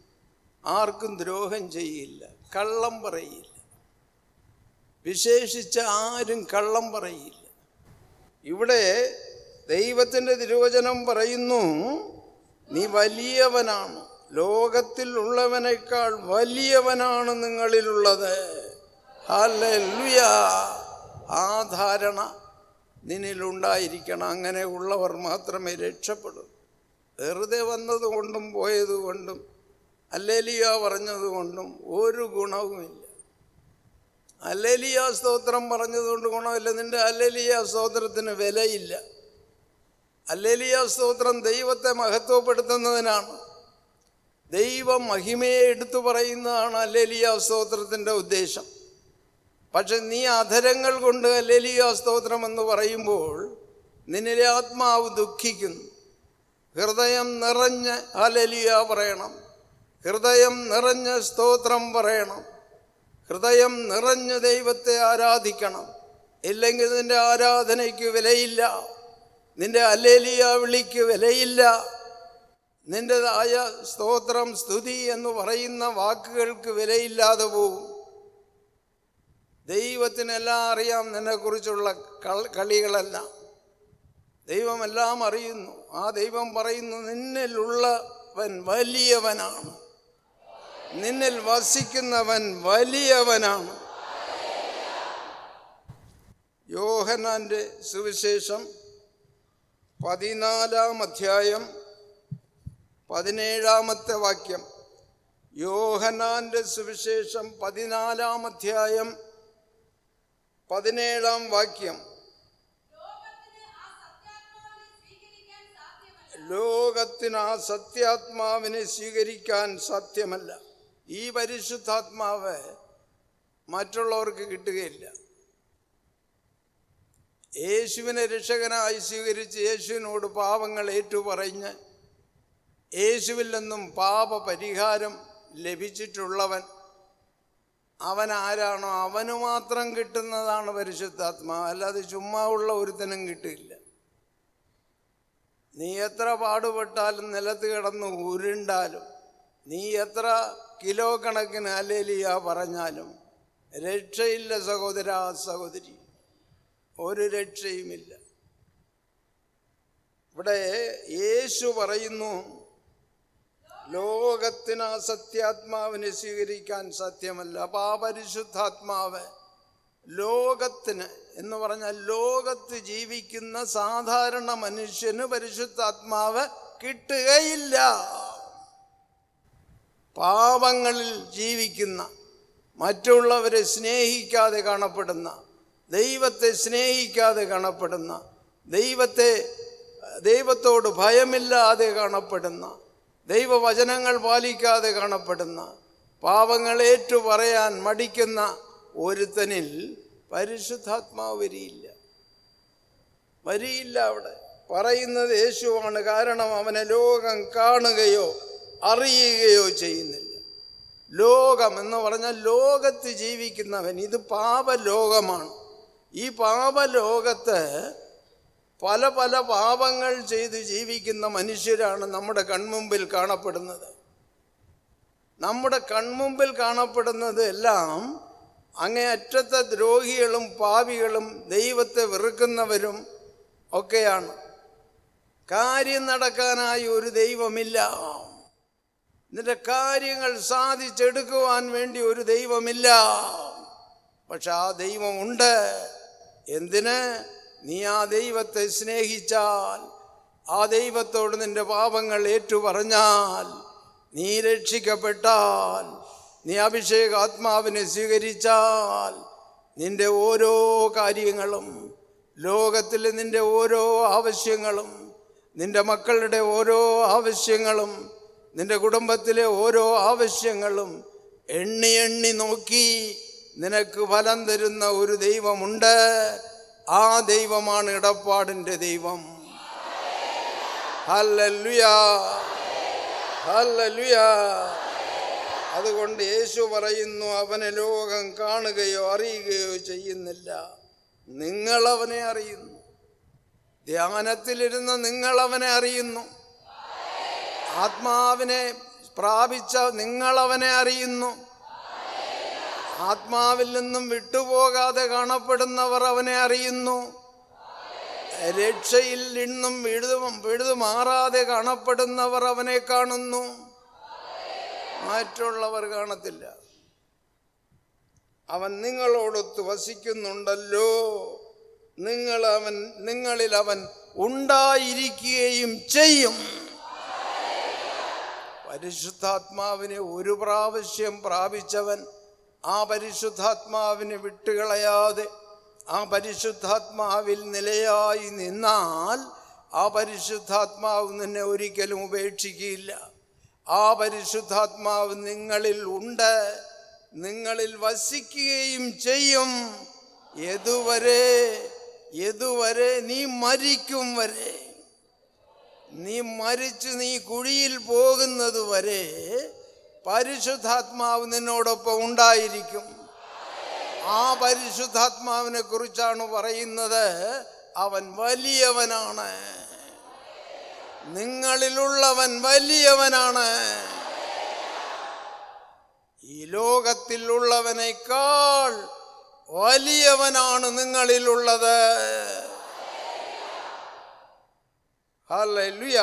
ആർക്കും ദ്രോഹം ചെയ്യില്ല, കള്ളം പറയില്ല, വിശേഷിച്ച് ആരും കള്ളം പറയില്ല. ഇവിടെ ദൈവത്തിൻ്റെ തിരുവചനം പറയുന്നു, നീ വലിയവനാണ്, ലോകത്തിൽ ഉള്ളവനേക്കാൾ വലിയവനാണ് നിങ്ങളിലുള്ളത്. ഹല്ലേലൂയ! ആ ധാരണ നിന്നിലുണ്ടായിരിക്കണം. അങ്ങനെ ഉള്ളവർ മാത്രമേ രക്ഷപ്പെടൂ. വെറുതെ വന്നതുകൊണ്ടും പോയതുകൊണ്ടും ഹല്ലേലൂയ പറഞ്ഞതുകൊണ്ടും ഒരു ഗുണവുമില്ല. ഹല്ലേലൂയ സ്തോത്രം പറഞ്ഞതുകൊണ്ട് ഗുണമില്ല. നിന്റെ ഹല്ലേലൂയ സ്തോത്രത്തിന് വിലയില്ല. ഹല്ലേലൂയ സ്തോത്രം ദൈവത്തെ മഹത്വപ്പെടുത്തുന്നതിനാണ്. ദൈവം മഹിമയെ എടുത്തു പറയുന്നതാണ് ഹല്ലേലൂയ സ്തോത്രത്തിൻ്റെ ഉദ്ദേശം. പക്ഷെ നീ അധരങ്ങൾ കൊണ്ട് ഹല്ലേലൂയ സ്തോത്രം എന്ന് പറയുമ്പോൾ നിന്നിലെ ആത്മാവ് ദുഃഖിക്കുന്നു. ഹൃദയം നിറഞ്ഞ് ഹല്ലേലൂയ പറയണം. ഹൃദയം നിറഞ്ഞ് സ്തോത്രം പറയണം. ഹൃദയം നിറഞ്ഞ് ദൈവത്തെ ആരാധിക്കണം. ഇല്ലെങ്കിൽ നിന്റെ ആരാധനയ്ക്ക് വിലയില്ല. നിന്റെ ഹല്ലേലൂയ വിളിക്ക് വിലയില്ല. നിൻ്റെതായ സ്തോത്രം സ്തുതി എന്ന് പറയുന്ന വാക്കുകൾക്ക് വിലയില്ലാതെ പോകും. ദൈവത്തിനെല്ലാം അറിയാം നിന്നെക്കുറിച്ചുള്ള കളികളെല്ലാം. ദൈവമെല്ലാം അറിയുന്നു. ആ ദൈവം പറയുന്നു, നിന്നിലുള്ളവൻ വലിയവനാണ്, നിന്നിൽ വസിക്കുന്നവൻ വലിയവനാണ്. യോഹന്നാൻ്റെ സുവിശേഷം 14-ാം അധ്യായം 17-ാമത്തെ വാക്യം. യോഹന്നാൻ്റെ സുവിശേഷം 14-ാം അധ്യായം 17-ാം വാക്യം. ലോകത്തിന് ആ സത്യാത്മാവിനെ സ്വീകരിക്കാൻ സാധ്യമല്ല. ഈ പരിശുദ്ധാത്മാവ് മറ്റുള്ളവർക്ക് കിട്ടുകയില്ല. യേശുവിനെ രക്ഷകനായി സ്വീകരിച്ച് യേശുവിനോട് പാപങ്ങൾ ഏറ്റുപറഞ്ഞ് യേശുവിൽ നിന്നും പാപപരിഹാരം ലഭിച്ചിട്ടുള്ളവൻ, അവൻ ആരാണോ അവന് മാത്രം കിട്ടുന്നതാണ് പരിശുദ്ധാത്മാവ്. അല്ലാതെ ചുമ്മാ ഉള്ള ഒരുത്തനും കിട്ടില്ല. നീ എത്ര പാടുപെട്ടാലും നിലത്ത് കിടന്ന് ഉരുണ്ടാലും, നീ എത്ര കിലോ കണക്കിന് ഹല്ലേലൂയ പറഞ്ഞാലും രക്ഷയില്ല സഹോദര, സഹോദരി, ഒരു രക്ഷയുമില്ല. ഇവിടെ യേശു പറയുന്നു, ലോകത്തിന് ആ സത്യാത്മാവിനെ സ്വീകരിക്കാൻ സാധ്യമല്ല. അപ്പോൾ ആ പരിശുദ്ധാത്മാവ് ലോകത്തിന് എന്ന് പറഞ്ഞാൽ ലോകത്ത് ജീവിക്കുന്ന സാധാരണ മനുഷ്യന് പരിശുദ്ധാത്മാവ് കിട്ടുകയില്ല. പാപങ്ങളിൽ ജീവിക്കുന്ന, മറ്റുള്ളവരെ സ്നേഹിക്കാതെ കാണപ്പെടുന്ന, ദൈവത്തെ സ്നേഹിക്കാതെ കാണപ്പെടുന്ന, ദൈവത്തോട് ഭയമില്ലാതെ കാണപ്പെടുന്ന, ദൈവവചനങ്ങൾ പാലിക്കാതെ കാണപ്പെടുന്ന, പാപങ്ങൾ ഏറ്റു പറയാൻ മടിക്കുന്ന ഒരുത്തനിൽ പരിശുദ്ധാത്മാവ് വരിയില്ല. അവിടെ പറയുന്നത് യേശുവാണ്. കാരണം അവനെ ലോകം കാണുകയോ അറിയുകയോ ചെയ്യുന്നില്ല. ലോകം എന്ന് പറഞ്ഞാൽ ലോകത്ത് ജീവിക്കുന്നവൻ. ഇത് പാപലോകമാണ്. ഈ പാപലോകത്ത് പല പല പാപങ്ങൾ ചെയ്ത് ജീവിക്കുന്ന മനുഷ്യരാണ് നമ്മുടെ കൺമുമ്പിൽ കാണപ്പെടുന്നത്. നമ്മുടെ കൺമുമ്പിൽ കാണപ്പെടുന്നത് എല്ലാം അങ്ങേയറ്റത്തെ ദ്രോഹികളും പാപികളും ദൈവത്തെ വെറുക്കുന്നവരും ഒക്കെയാണ്. കാര്യം നടക്കാനായി ഒരു ദൈവമില്ല. നിന്റെ കാര്യങ്ങൾ സാധിച്ചെടുക്കുവാൻ വേണ്ടി ഒരു ദൈവമില്ല. പക്ഷെ ആ ദൈവമുണ്ട്. എന്തിന്? നീ ആ ദൈവത്തെ സ്നേഹിച്ചാൽ, ആ ദൈവത്തോട് നിന്റെ പാപങ്ങൾ ഏറ്റുപറഞ്ഞാൽ, നീ രക്ഷിക്കപ്പെട്ടാൽ, നീ അഭിഷേകാത്മാവിനെ സ്വീകരിച്ചാൽ, നിന്റെ ഓരോ കാര്യങ്ങളും, ലോകത്തിലെ നിന്റെ ഓരോ ആവശ്യങ്ങളും, നിന്റെ മക്കളുടെ ഓരോ ആവശ്യങ്ങളും, നിന്റെ കുടുംബത്തിലെ ഓരോ ആവശ്യങ്ങളും എണ്ണി എണ്ണി നോക്കി നിനക്ക് ഫലം തരുന്ന ഒരു ദൈവമുണ്ട്. ആ ദൈവമാണ് ഇടപ്പാടിൻ്റെ ദൈവം. Hallelujah, hallelujah. അതുകൊണ്ട് യേശു പറയുന്നു, അവനെ ലോകം കാണുകയോ അറിയുകയോ ചെയ്യുന്നില്ല. നിങ്ങളവനെ അറിയുന്നു. ധ്യാനത്തിലിരുന്ന നിങ്ങളവനെ അറിയുന്നു. ആത്മാവിനെ പ്രാപിച്ച നിങ്ങളവനെ അറിയുന്നു. ആത്മാവിൽ നിന്നും വിട്ടുപോകാതെ കാണപ്പെടുന്നവർ അവനെ അറിയുന്നു. രക്ഷയിൽ നിന്നും വിടുമാറാതെ കാണപ്പെടുന്നവർ അവനെ കാണുന്നു. മറ്റുള്ളവർ കാണത്തില്ല. അവൻ നിങ്ങളോടൊത്ത് വസിക്കുന്നുണ്ടല്ലോ, നിങ്ങളിൽ അവൻ ഉണ്ടായിരിക്കുകയും ചെയ്യും. പരിശുദ്ധാത്മാവിനെ ഒരു പ്രാവശ്യം പ്രാപിച്ചവൻ ആ പരിശുദ്ധാത്മാവിനെ വിട്ടുകളയാതെ ആ പരിശുദ്ധാത്മാവിൽ നിലയായി നിന്നാൽ ആ പരിശുദ്ധാത്മാവ് നിന്നെ ഒരിക്കലും ഉപേക്ഷിക്കുകയില്ല. ആ പരിശുദ്ധാത്മാവ് നിങ്ങളിൽ ഉണ്ട്, നിങ്ങളിൽ വസിക്കുകയും ചെയ്യും. ഏതുവരെ നീ മരിക്കും വരെ, നീ മരിച്ച് നീ കുഴിയിൽ പോകുന്നത് വരെ പരിശുദ്ധാത്മാവ് നിന്നോടൊപ്പം ഉണ്ടായിരിക്കും. ആ പരിശുദ്ധാത്മാവിനെ കുറിച്ചാണ് പറയുന്നത്, അവൻ വലിയവനാണ്. നിങ്ങളിലുള്ളവൻ വലിയവനാണ്. ഈ ലോകത്തിലുള്ളവനേക്കാൾ വലിയവനാണ് നിങ്ങളിലുള്ളത്. Hallelujah,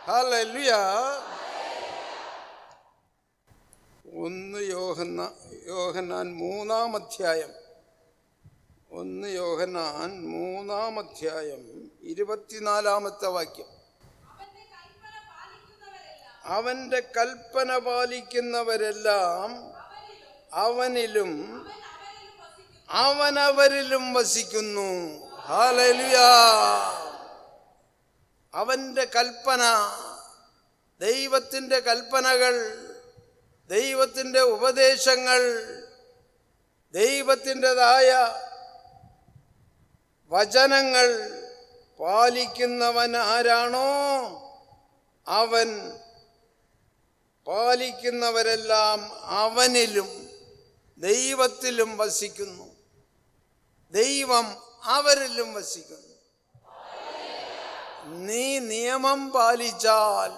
hallelujah. 1 യോഹന്നാൻ 3-ാം അധ്യായം 24-ാമത്തെ വാക്യം. അവന്റെ കൽപ്പന പാലിക്കുന്നവരെല്ലാം അവനിലും അവനവരിലും വസിക്കുന്നു. ഹല്ലേലൂയ. അവന്റെ കൽപ്പന, ദൈവത്തിൻ്റെ കൽപ്പനകൾ, ദൈവത്തിൻ്റെ ഉപദേശങ്ങൾ, ദൈവത്തിൻ്റെതായ വചനങ്ങൾ പാലിക്കുന്നവൻ ആരാണോ അവൻ, പാലിക്കുന്നവരെല്ലാം അവനിലും ദൈവത്തിലും വസിക്കുന്നു. ദൈവം അവരിലും വസിക്കുന്നു. നീ നിയമം പാലിച്ചാൽ,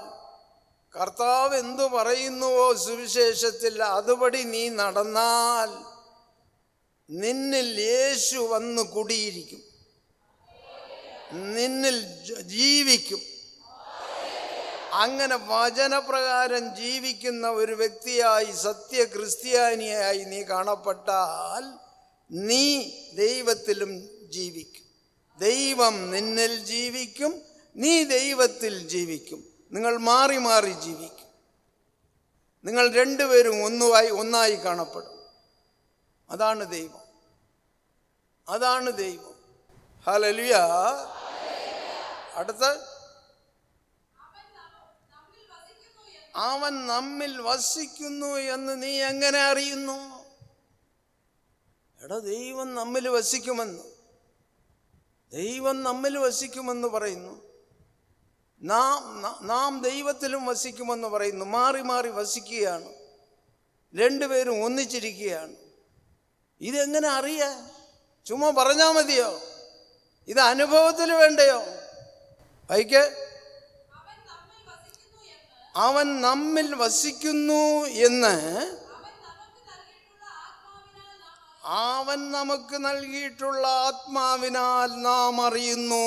കർത്താവ് എന്തു പറയുന്നുവോ സുവിശേഷത്തിൽ അതുപടി നീ നടന്നാൽ നിന്നിൽ യേശു വന്ന് കുടിയിരിക്കും, നിന്നിൽ ജീവിക്കും. അങ്ങനെ വചനപ്രകാരം ജീവിക്കുന്ന ഒരു വ്യക്തിയായി, സത്യ ക്രിസ്ത്യാനിയായി നീ കാണപ്പെട്ടാൽ നീ ദൈവത്തിലും ജീവിക്കും. ദൈവം നിന്നിൽ ജീവിക്കും, നീ ദൈവത്തിൽ ജീവിക്കും. നിങ്ങൾ മാറി മാറി ജീവിക്കും. നിങ്ങൾ രണ്ടുപേരും ഒന്നായി കാണപ്പെടും. അതാണ് ദൈവം, അതാണ് ദൈവം. ഹല്ലേലൂയ. അടുത്ത, അവൻ നമ്മിൽ വസിക്കുന്നു എന്ന് നീ എങ്ങനെ അറിയുന്നു? എടാ, ദൈവം നമ്മിൽ വസിക്കുമെന്ന്, ദൈവം നമ്മിൽ വസിക്കുമെന്ന് പറയുന്നു. നാം ദൈവത്തിലും വസിക്കുമെന്ന് പറയുന്നു. മാറി മാറി വസിക്കുകയാണ്, രണ്ടുപേരും ഒന്നിച്ചിരിക്കുകയാണ്. ഇതെങ്ങനെ അറിയാ? ചുമ്മാ പറഞ്ഞാൽ മതിയോ? ഇത് അനുഭവത്തിൽ വേണ്ടയോ? അയക്ക്. അവൻ നമ്മിൽ വസിക്കുന്നു എന്ന് അവൻ നമുക്ക് നൽകിയിട്ടുള്ള ആത്മാവിനാൽ നാം അറിയുന്നു.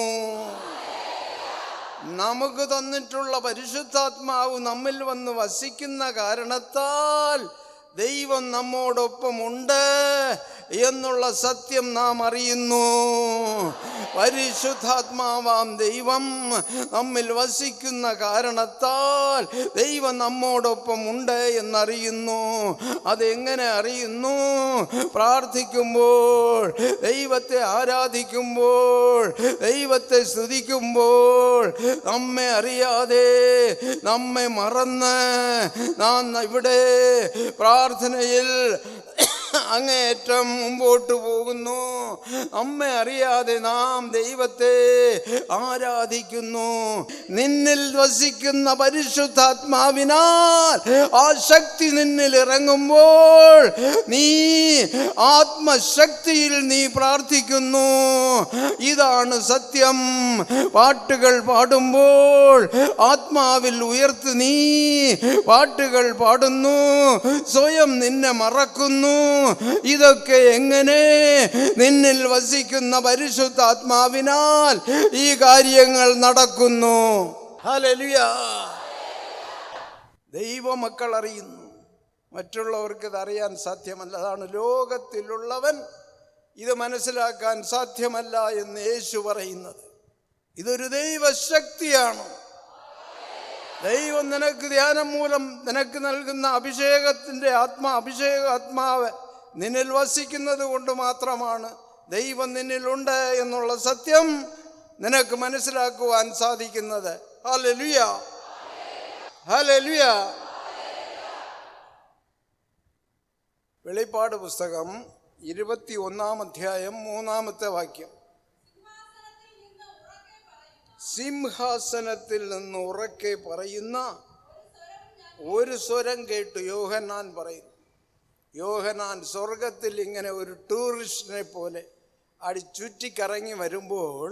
നമുക്ക് തന്നിട്ടുള്ള പരിശുദ്ധാത്മാവ് നമ്മിൽ വന്ന് വസിക്കുന്ന കാരണത്താൽ ദൈവം നമ്മോടൊപ്പമുണ്ട് എന്നുള്ള സത്യം നാം അറിയുന്നു. പരിശുദ്ധാത്മാവാം ദൈവം നമ്മിൽ വസിക്കുന്ന കാരണത്താൽ ദൈവം നമ്മോടൊപ്പമുണ്ട് എന്നറിയുന്നു. അതെങ്ങനെ അറിയുന്നു? പ്രാർത്ഥിക്കുമ്പോൾ, ദൈവത്തെ ആരാധിക്കുമ്പോൾ, ദൈവത്തെ സ്തുതിക്കുമ്പോൾ, നമ്മെ അറിയാതെ, നമ്മെ മറന്ന് നാം ഇവിടെ പ്രാർത്ഥനയിൽ അങ്ങേയറ്റം മുമ്പോട്ട് പോകുന്നു. നമ്മെ അറിയാതെ നാം ദൈവത്തെ ആരാധിക്കുന്നു. നിന്നിൽ വസിക്കുന്ന പരിശുദ്ധാത്മാവിനാൽ ആ ശക്തി നിന്നിൽ ഇറങ്ങുമ്പോൾ നീ ആത്മശക്തിയിൽ നീ പ്രാർത്ഥിക്കുന്നു. ഇതാണ് സത്യം. പാട്ടുകൾ പാടുമ്പോൾ ആത്മാവിൽ ഉയർത്ത് നീ പാട്ടുകൾ പാടുന്നു, സ്വയം നിന്നെ മറക്കുന്നു. ഇതൊക്കെ എങ്ങനെ? നിന്നിൽ വസിക്കുന്ന പരിശുദ്ധാത്മാവിനാൽ ഈ കാര്യങ്ങൾ നടക്കുന്നു. ഹല്ലേലൂയ. ദൈവമക്കൾ അറിയുന്നു, മറ്റുള്ളവർക്ക് ഇത് അറിയാൻ സാധ്യമല്ല. അതാണ് ലോകത്തിലുള്ളവൻ ഇത് മനസ്സിലാക്കാൻ സാധ്യമല്ല എന്ന് യേശു പറയുന്നത്. ഇതൊരു ദൈവശക്തിയാണ്. ദൈവം നിനക്ക് ധ്യാനം മൂലം നിനക്ക് നൽകുന്ന അഭിഷേകത്തിൻ്റെ അഭിഷേകാത്മാവ് നിന്നിൽ വസിക്കുന്നത് കൊണ്ട് മാത്രമാണ് ദൈവം നിന്നിലുണ്ട് എന്നുള്ള സത്യം നിനക്ക് മനസ്സിലാക്കുവാൻ സാധിക്കുന്നത്. Hallelujah, hallelujah. വെളിപ്പാട് പുസ്തകം 21-ാം അധ്യായം 3-ാമത്തെ വാക്യം. സിംഹാസനത്തിൽ നിന്ന് ഉറക്കെ പറയുന്ന ഒരു സ്വരം കേട്ടു. യോഹന്നാൻ പറയുന്നു. യോഹന്നാൻ സ്വർഗത്തിൽ ഇങ്ങനെ ഒരു ടൂറിസ്റ്റിനെ പോലെ ചുറ്റിക്കറങ്ങി വരുമ്പോൾ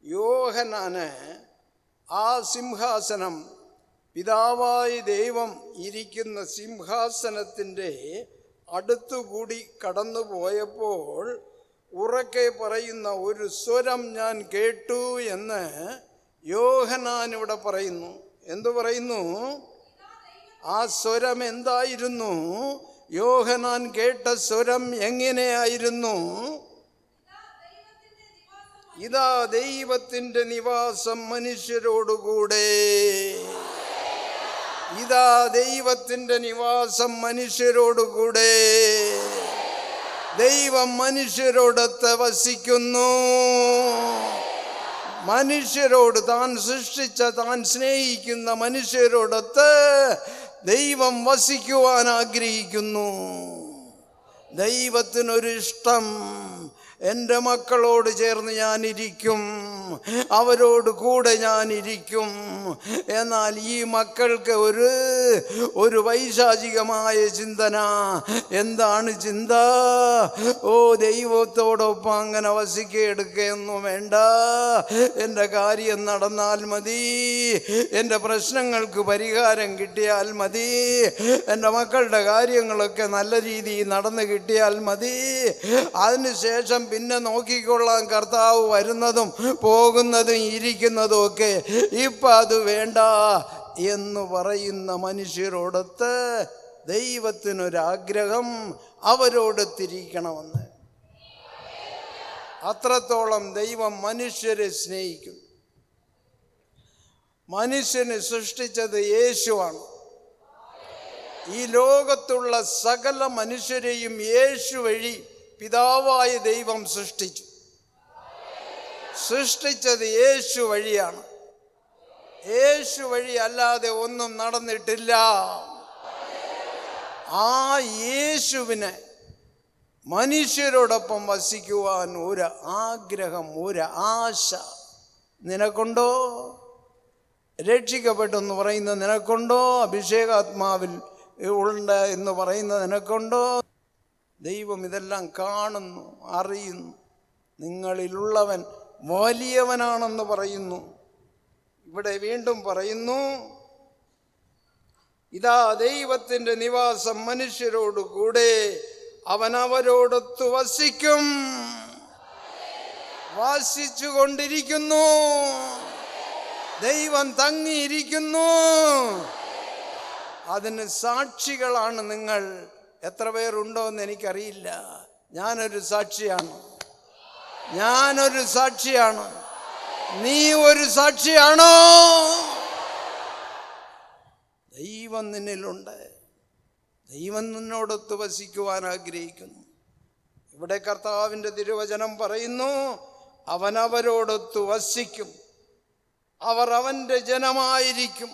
യോഹന്നാന് ആ സിംഹാസനം, പിതാവായ ദൈവം ഇരിക്കുന്ന സിംഹാസനത്തിൻ്റെ അടുത്തുകൂടി കടന്നു പോയപ്പോൾ ഉറക്കെ പറയുന്ന ഒരു സ്വരം ഞാൻ കേട്ടു എന്ന് യോഹന്നാൻ ഇവിടെ പറയുന്നു. എന്തു പറയുന്നു? ആ സ്വരം എന്തായിരുന്നു? യോഹന്നാൻ കേട്ട സ്വരം എങ്ങനെയായിരുന്നു? ഇതാ ദൈവത്തിൻ്റെ നിവാസം മനുഷ്യരോടുകൂടെ. ഇതാ ദൈവത്തിൻ്റെ നിവാസം മനുഷ്യരോടുകൂടെ. ദൈവം മനുഷ്യരോടൊത്ത് വസിക്കുന്നു. മനുഷ്യരോട്, താൻ സൃഷ്ടിച്ച, താൻ സ്നേഹിക്കുന്ന മനുഷ്യരോടൊത്ത് ദൈവം വസിക്കുവാൻ ആഗ്രഹിക്കുന്നു. ദൈവത്തിനൊരിഷ്ടം, എൻ്റെ മക്കളോട് ചേർന്ന് ഞാനിരിക്കും, അവരോട് കൂടെ ഞാനിരിക്കും. എന്നാൽ ഈ മക്കൾക്ക് ഒരു വൈശാചികമായ ചിന്തന. എന്താണ് ചിന്ത? ഓ, ദൈവത്തോടൊപ്പം അങ്ങനെ വസിക്കെടുക്കുകയൊന്നും വേണ്ട, എൻ്റെ കാര്യം നടന്നാൽ മതി, എൻ്റെ പ്രശ്നങ്ങൾക്ക് പരിഹാരം കിട്ടിയാൽ മതി, എൻ്റെ മക്കളുടെ കാര്യങ്ങളൊക്കെ നല്ല രീതിയിൽ നടന്നു കിട്ടിയാൽ മതി, അതിനുശേഷം പിന്നെ നോക്കിക്കൊള്ളാൻ കർത്താവ് വരുന്നതും പോകുന്നതും ഇരിക്കുന്നതും ഒക്കെ. ഇപ്പം അത് വേണ്ട എന്ന് പറയുന്ന മനുഷ്യരോടൊത്ത് ദൈവത്തിനൊരാഗ്രഹം അവരോടൊത്തിരിക്കണമെന്ന്. അത്രത്തോളം ദൈവം മനുഷ്യരെ സ്നേഹിക്കും. മനുഷ്യനെ സൃഷ്ടിച്ചത് യേശുവാണ്. ഈ ലോകത്തുള്ള സകല മനുഷ്യരെയും യേശു വഴി പിതാവായ ദൈവം സൃഷ്ടിച്ചത് യേശു വഴിയാണ്. യേശു വഴി അല്ലാതെ ഒന്നും നടന്നിട്ടില്ല. ആ യേശുവിനെ മനുഷ്യരോടൊപ്പം വസിക്കുവാൻ ഒരു ആഗ്രഹം, ഒരു ആശ നിനക്കുണ്ടോ? രക്ഷിക്കപ്പെട്ടെന്ന് പറയുന്ന നിനക്കുണ്ടോ? അഭിഷേകാത്മാവിൽ ഉണ്ട് എന്ന് പറയുന്ന നിനക്കുണ്ടോ? ദൈവം ഇതെല്ലാം കാണുന്നു, അറിയുന്നു. നിങ്ങളിലുള്ളവൻ വലിയവനാണെന്ന് പറയുന്നു. ഇവിടെ വീണ്ടും പറയുന്നു, ഇതാ ദൈവത്തിൻ്റെ നിവാസം മനുഷ്യരോട് കൂടെ, അവൻ അവരോടൊത്ത് വസിക്കും. വസിച്ചു കൊണ്ടിരിക്കുന്നു. ദൈവം തങ്ങിയിരിക്കുന്നു. അതിന് സാക്ഷികളാണ് നിങ്ങൾ. എത്ര പേരുണ്ടോ എന്ന് എനിക്കറിയില്ല. ഞാനൊരു സാക്ഷിയാണ്. നീ ഒരു സാക്ഷിയാണോ? ദൈവം നിന്നിലുണ്ട്. ദൈവം നിന്നോടൊത്ത് വസിക്കുവാൻ ആഗ്രഹിക്കുന്നു. ഇവിടെ കർത്താവിൻ്റെ തിരുവചനം പറയുന്നു, അവൻ അവരോടൊത്ത് വസിക്കും, അവർ അവൻ്റെ ജനമായിരിക്കും.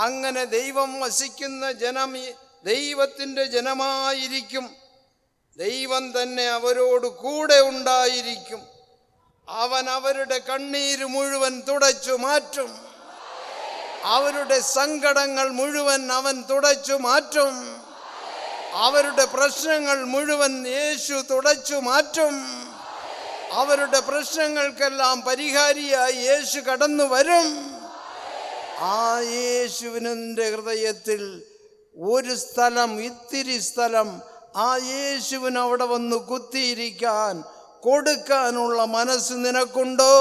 അങ്ങനെ ദൈവം വസിക്കുന്ന ജനം ദൈവത്തിൻ്റെ ജനമായിരിക്കും. ദൈവം തന്നെ അവരോട് കൂടെ ഉണ്ടായിരിക്കും. അവൻ അവരുടെ കണ്ണീര് മുഴുവൻ തുടച്ചു മാറ്റും. അവരുടെ സങ്കടങ്ങൾ മുഴുവൻ അവൻ തുടച്ചു മാറ്റും. അവരുടെ പ്രശ്നങ്ങൾ മുഴുവൻ യേശു തുടച്ചു മാറ്റും. അവരുടെ പ്രശ്നങ്ങൾക്കെല്ലാം പരിഹാരിയായി യേശു കടന്നു വരും. ആ യേശുവിൻ്റെ ഹൃദയത്തിൽ ഒരു സ്ഥലം, ഇത്തിരി സ്ഥലം ആ യേശുവിന് അവിടെ വന്ന് കുത്തിയിരിക്കാൻ കൊടുക്കാനുള്ള മനസ്സ് നിനക്കുണ്ടോ?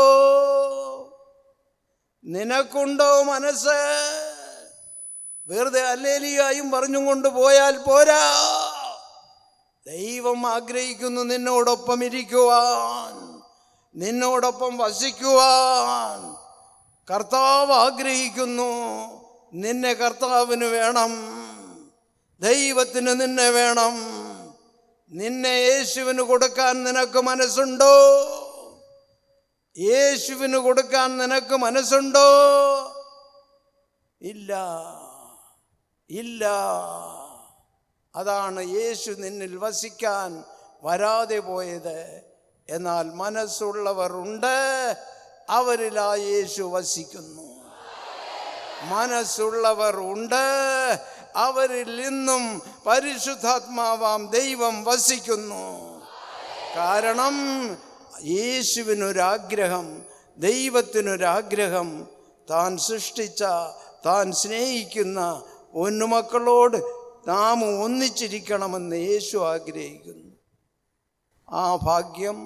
മനസ്സ്? വെറുതെ ഹല്ലേലൂയായും പറഞ്ഞും കൊണ്ട് പോയാൽ പോരാ. ദൈവം ആഗ്രഹിക്കുന്നു നിന്നോടൊപ്പം ഇരിക്കുവാൻ, നിന്നോടൊപ്പം വസിക്കുവാൻ. കർത്താവ് ആഗ്രഹിക്കുന്നു, നിന്നെ കർത്താവിന് വേണം, ദൈവത്തിന് നിന്നെ വേണം. നിന്നെ യേശുവിന് കൊടുക്കാൻ നിനക്ക് മനസ്സുണ്ടോ? യേശുവിന് കൊടുക്കാൻ നിനക്ക് മനസ്സുണ്ടോ? ഇല്ല, ഇല്ല. അതാണ് യേശു നിന്നിൽ വസിക്കാൻ വരാതെ പോയത്. എന്നാൽ മനസ്സുള്ളവർ ഉണ്ട്, അവരിലാ യേശു വസിക്കുന്നു. മനസ്സുള്ളവർ ഉണ്ട്, അവരിൽ നിന്നും പരിശുദ്ധാത്മാവാം ദൈവം വസിക്കുന്നു. കാരണം യേശുവിനൊരാഗ്രഹം, ദൈവത്തിനൊരാഗ്രഹം, താൻ സൃഷ്ടിച്ച, താൻ സ്നേഹിക്കുന്ന പൊന്നുമക്കളോട് നാം ഒന്നിച്ചിരിക്കണമെന്ന് യേശു ആഗ്രഹിക്കുന്നു. ആ ഭാഗ്യം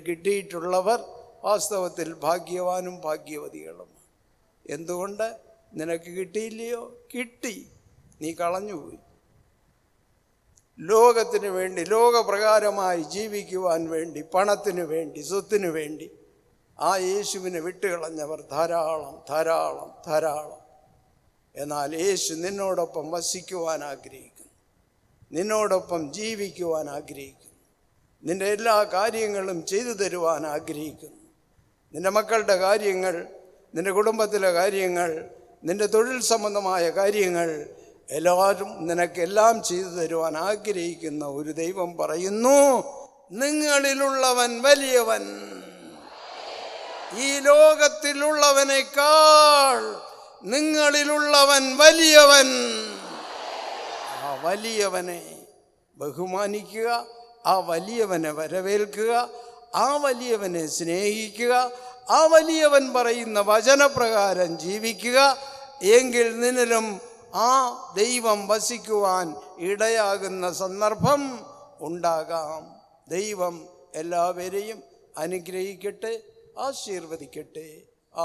കിട്ടിയിട്ടുള്ളവർ വാസ്തവത്തിൽ ഭാഗ്യവാനും ഭാഗ്യവതികളും. എന്തുകൊണ്ട്? നിനക്ക് കിട്ടിയില്ലയോ? കിട്ടി, നീ കളഞ്ഞുപോയി. ലോകത്തിന് വേണ്ടി, ലോകപ്രകാരമായി ജീവിക്കുവാൻ വേണ്ടി, പണത്തിന് വേണ്ടി, സ്വത്തിന് വേണ്ടി ആ യേശുവിനെ വിട്ടുകളഞ്ഞവർ ധാരാളം ധാരാളം ധാരാളം. എന്നാൽ യേശു നിന്നോടൊപ്പം വസിക്കുവാൻ ആഗ്രഹിക്കുന്നു, നിന്നോടൊപ്പം ജീവിക്കുവാൻ ആഗ്രഹിക്കുന്നു, നിൻ്റെ എല്ലാ കാര്യങ്ങളും ചെയ്തു തരുവാൻ ആഗ്രഹിക്കുന്നു. നിൻ്റെ മക്കളുടെ കാര്യങ്ങൾ, നിൻ്റെ കുടുംബത്തിലെ കാര്യങ്ങൾ, നിൻ്റെ തൊഴിൽ സംബന്ധമായ കാര്യങ്ങൾ എല്ലാവരും നിനക്കെല്ലാം ചെയ്തു തരുവാൻ ആഗ്രഹിക്കുന്ന ഒരു ദൈവം പറയുന്നു, നിങ്ങളിലുള്ളവൻ വലിയവൻ. ഈ ലോകത്തിലുള്ളവനേക്കാൾ നിങ്ങളിലുള്ളവൻ വലിയവൻ. ആ വലിയവനെ ബഹുമാനിക്കുക, ആ വലിയവനെ വരവേൽക്കുക, ആ വലിയവനെ സ്നേഹിക്കുക, ആ വലിയവൻ പറയുന്ന വചനപ്രകാരം ജീവിക്കുക. എങ്കിൽ നിന്നിലും ആ ദൈവം വസിക്കുവാൻ ഇടയാകുന്ന സന്ദർഭം ഉണ്ടാകാം. ദൈവം എല്ലാവരെയും അനുഗ്രഹിക്കട്ടെ, ആശീർവദിക്കട്ടെ.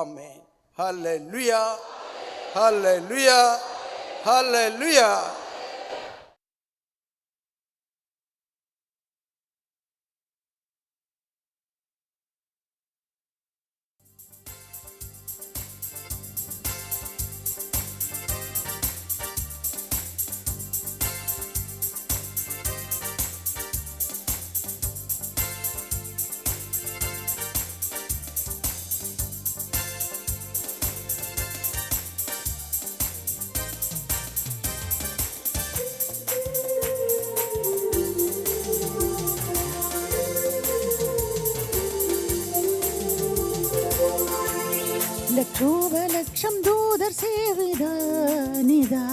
ആമേൻ. Hallelujah, hallelujah, hallelujah. ലക്ഷോപലക്ഷം ദൂതർ സേവിതനിതാ,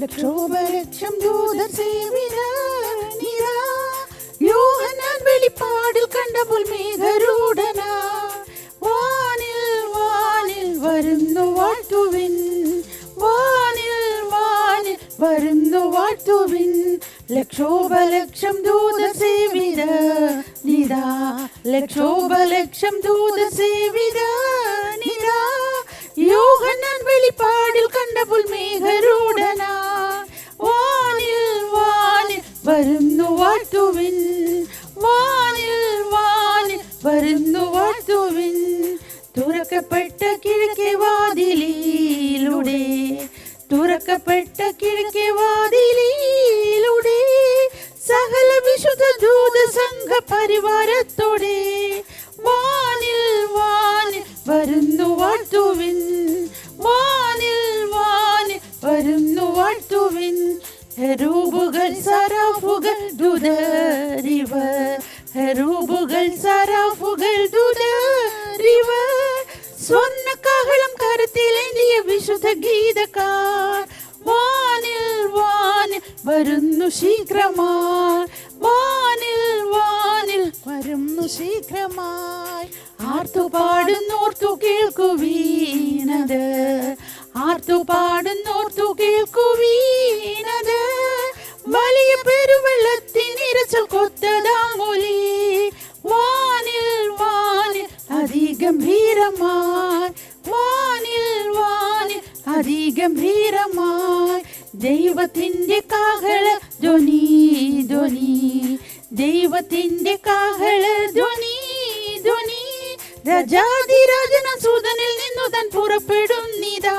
ലക്ഷോപലക്ഷം ദൂതർ സേവിതനിതാ. യോഹന്നാൻ വെളിപ്പാടിൽ കണ്ടപ്പോൾ മേഘരൂഢനാ, വാനിൽ വാനിൽ വരുന്നു വാഴ്ത്തുവിൻ, വാനിൽ വാനിൽ വരുന്നു വാഴ്ത്തുവിൻ. ലക്ഷോപലക്ഷം ദൂതർ സേവിതനിതാ, ലക്ഷോപലക്ഷം ദൂതർ സേവിതനിതാ. യോഹന്നാൻ വെളിപ്പാടിൽ കണ്ടപ്പോൾ മേഘരൂഢനാ, വാനിൽ വാനിൽ വരുന്നു വാഴ്ത്തുവിൻ, വാനിൽ വാനിൽ വരുന്നു വാഴ്ത്തുവിൻ. തുറക്കപ്പെട്ട കിഴക്കേ വാതിലിലൂടെ, തുറക്കപ്പെട്ട കിഴക്കേ വാതിലിലൂടെ സകല വിശുദ്ധ ദൂത സംഘ പരിവാരത്തോടെ വാനിൽ വാനിൽ വരുന്നു വാഴ്ത്തുവിൻ, വാനിൽ വാനിൽ വരുന്നു വാഴ്ത്തുവിൻ. ഹെരൂബുകൾ സറാഫുകൾ ദൂതരിവർ, ഹെരൂബുകൾ സറാഫുകൾ ദൂതരിവർ. സ്വർണ്ണ കാഹളം കരത്തിലേന്തിയ വിശുദ്ധ ഗീതക്കാർ വാനിൽ വാനിൽ വരുന്നു ശീഘ്രമായി, വാനിൽ വാനിൽ വരുന്നു ശീഘ്രമായി. ആർത്തുപാടുന്നോർത്തു കേൾക്കുവീനത്, ആർത്തുപാടുന്നോർത്തു കേൾക്കുവീനത്. വലിയ പെരുവെള്ളത്തിനിരച്ചൽ കൊത്തതാമൊലി വാനിൽ വാനിൽ അതിഗംഭീരമായി, വാനിൽ വാനിൽ അതിഗംഭീരമായി. ദൈവത്തിന്റെ കാഹള ധ്വനി ധ്വനി, ദൈവത്തിന്റെ കാഹള ധ്വനി ധ്വനി. രാജാതിരാജന സൂതനിൽ നിന്നു താൻ പുറപ്പെടുന്നിതാ.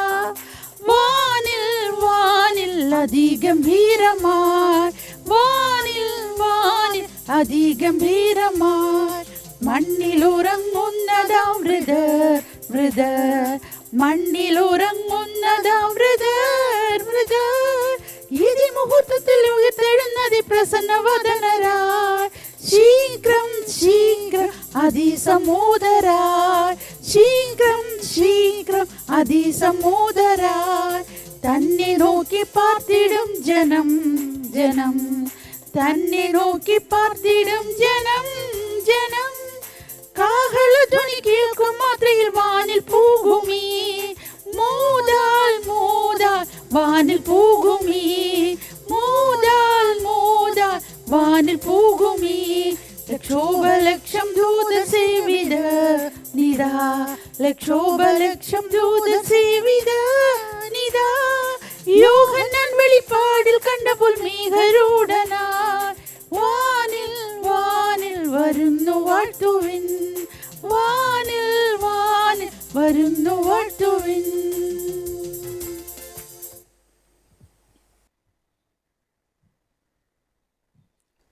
വാനിൽ വാനിൽ അതിഗംഭീരമായി, വാനിൽ വാനിൽ അതിഗംഭീരമായി. മണ്ണിലുറങ്ങുന്നതാം വൃതർ വൃതർ, മണ്ണിലുറങ്ങുന്നതാം വൃതർ വൃതർ. ഇതി മുഹൂർത്തത്തിൽ ഉയർത്തെഴുന്നതി പ്രസന്നവദനരായി. ശീഘ്രം ശീഘ്രം അതിസമൂദരായി, ശീഘ്രം ശീഘ്രം അതിസമൂദരായി. തന്നെ നോക്കി പാർത്തിടും ജനം ജനം, തന്നെ നോക്കി പാർത്തിടും ജനം ജനം. കാഹളധ്വനി കേൾക്കും മാത്രയിൽ വാനിൽ പോകുമീ, മൂതാൽ മൂതാൽ വാനിൽ പോകുമീ, മൂതാൽ മൂതാൽ വാനിൽ പോകുമീ. ലക്ഷോപലക്ഷം ദൂതസേവിത നിതാ, ലക്ഷോപലക്ഷം ദൂതസേവിത നിതാ. യോഹന്നാൻ വെളിപ്പാടിൽ കണ്ടപ്പോൾ മേഘരൂഢനായി. വാനിൽ വാനിൽ വരുന്നു വാഴ്ത്തുവിൻ, വാനിൽ വാനിൽ വരുന്നു വാഴ്ത്തുവിൻ.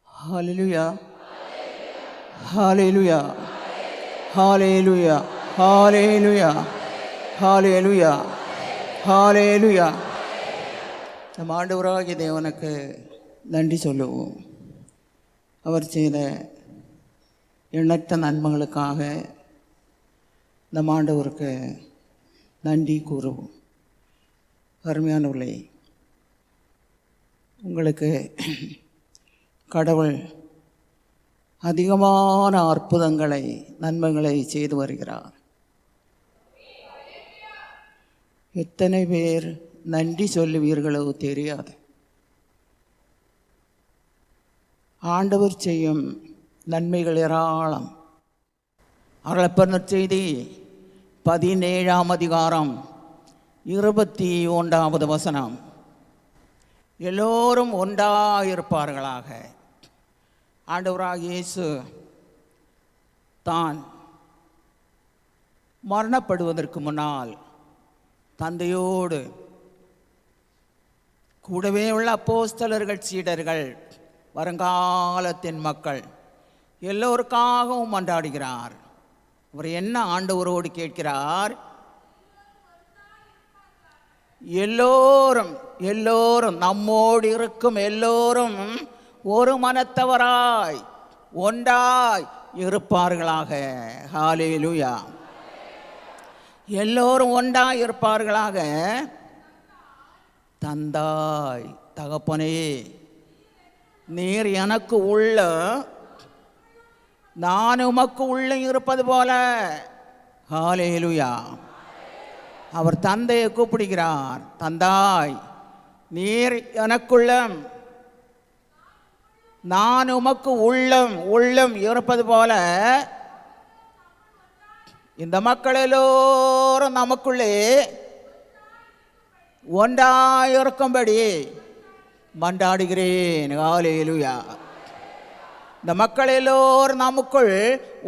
ഹല്ലേലൂയ, ഹല്ലേലൂയ, ഹല്ലേലൂയ, ഹല്ലേലൂയ, ஹalleluya, ஹalleluya. நம் ஆண்டவராகிய தேவனுக்கு நன்றி சொல்லுவோம். அவர் செய்த எண்ணற்ற நன்மைகளுக்காக நம் ஆண்டவருக்கு நன்றி கூறுவோம். அருமையானவர்களே, உங்களுக்கு கடவுள் அதிகமான அற்புதங்களை நன்மைகளை செய்து வருகிறார். எத்தனை பேர் நன்றி சொல்லுவீர்களோ தெரியாது. ஆண்டவர் செய்யும் நன்மைகள் ஏராளம். அருளப்பர் செய்தி 17ஆம் அதிகாரம் 21வது வசனம். எல்லோரும் ஒன்றாயிருப்பார்களாக. ஆண்டவராகிய இயேசு தான் மரணப்படுவதற்கு முன்னால் தந்தையோடு கூடவே உள்ள அப்போஸ்தலர்கள், சீடர்கள், வருங்காலத்தின் மக்கள் எல்லோருக்காகவும் மன்றாடுகிறார். அவர் என்ன ஆண்டவரோடு கேட்கிறார்? எல்லோரும் எல்லோரும் நம்மோடு இருக்கும் எல்லோரும் ஒரு மனத்தவராய் ஒன்றாய் இருப்பார்களாக. ஹல்லேலூயா. எல்லோரும் ஒன்றாய் இருப்பார்களாக. தந்தாய், தகப்பனே, நீர் எனக்கு உள்ள நான் உமக்கு உள்ள இருப்பது போல. ஹல்லேலூயா. அவர் தந்தையை கூப்பிடுகிறார். தந்தாய், நீர் எனக்குள்ள நான் உமக்கு உள்ளம் உள்ளம் இருப்பது போல இந்த மக்கள் எல்லோரும் நமக்குள்ளே ஒன்றாயிருக்கும்படி மன்றாடுகிறேன். ஹல்லேலூயா. இந்த மக்கள் எல்லோரும் நமக்குள்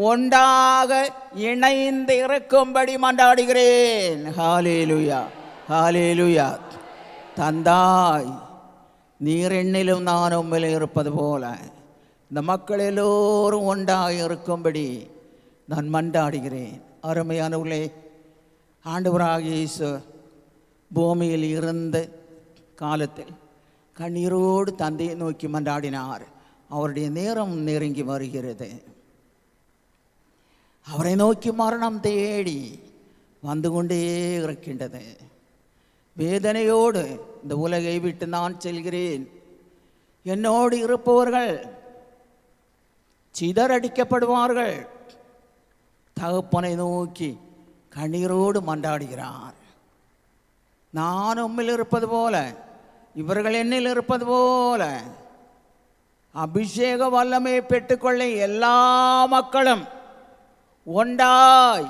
ஒன்றாக இணைந்து இருக்கும்படி மன்றாடுகிறேன். ஹல்லேலூயா, ஹல்லேலூயா. தந்தாய், நீர் என்னிலும் நான் உம்மில் இருப்பது போல இந்த மக்கள் எல்லோரும் ஒன்றாக இருக்கும்படி நான் மன்றாடுகிறேன். அருமையானவர்களே, ஆண்டவராகிய இயேசு பூமியில் இருந்த காலத்தில் கண்ணீரோடு தந்தையை நோக்கி மன்றாடினார். அவருடைய நேரம் நெருங்கி வருகிறது. அவரை நோக்கி மரணம் தேடி வந்து கொண்டே இருக்கின்றது. வேதனையோடு இந்த உலகை விட்டு நான் செல்கிறேன், என்னோடு இருப்பவர்கள் சிதறடிக்கப்படுவார்கள். தகப்பனை நோக்கி கண்ணீரோடு மன்றாடுகிறார். நான் உம்மில் இருப்பது போல இவர்கள் என்னில் இருப்பது போல அபிஷேக வல்லமையை பெற்றுக்கொள்ள எல்லா மக்களும் ஒன்றாய்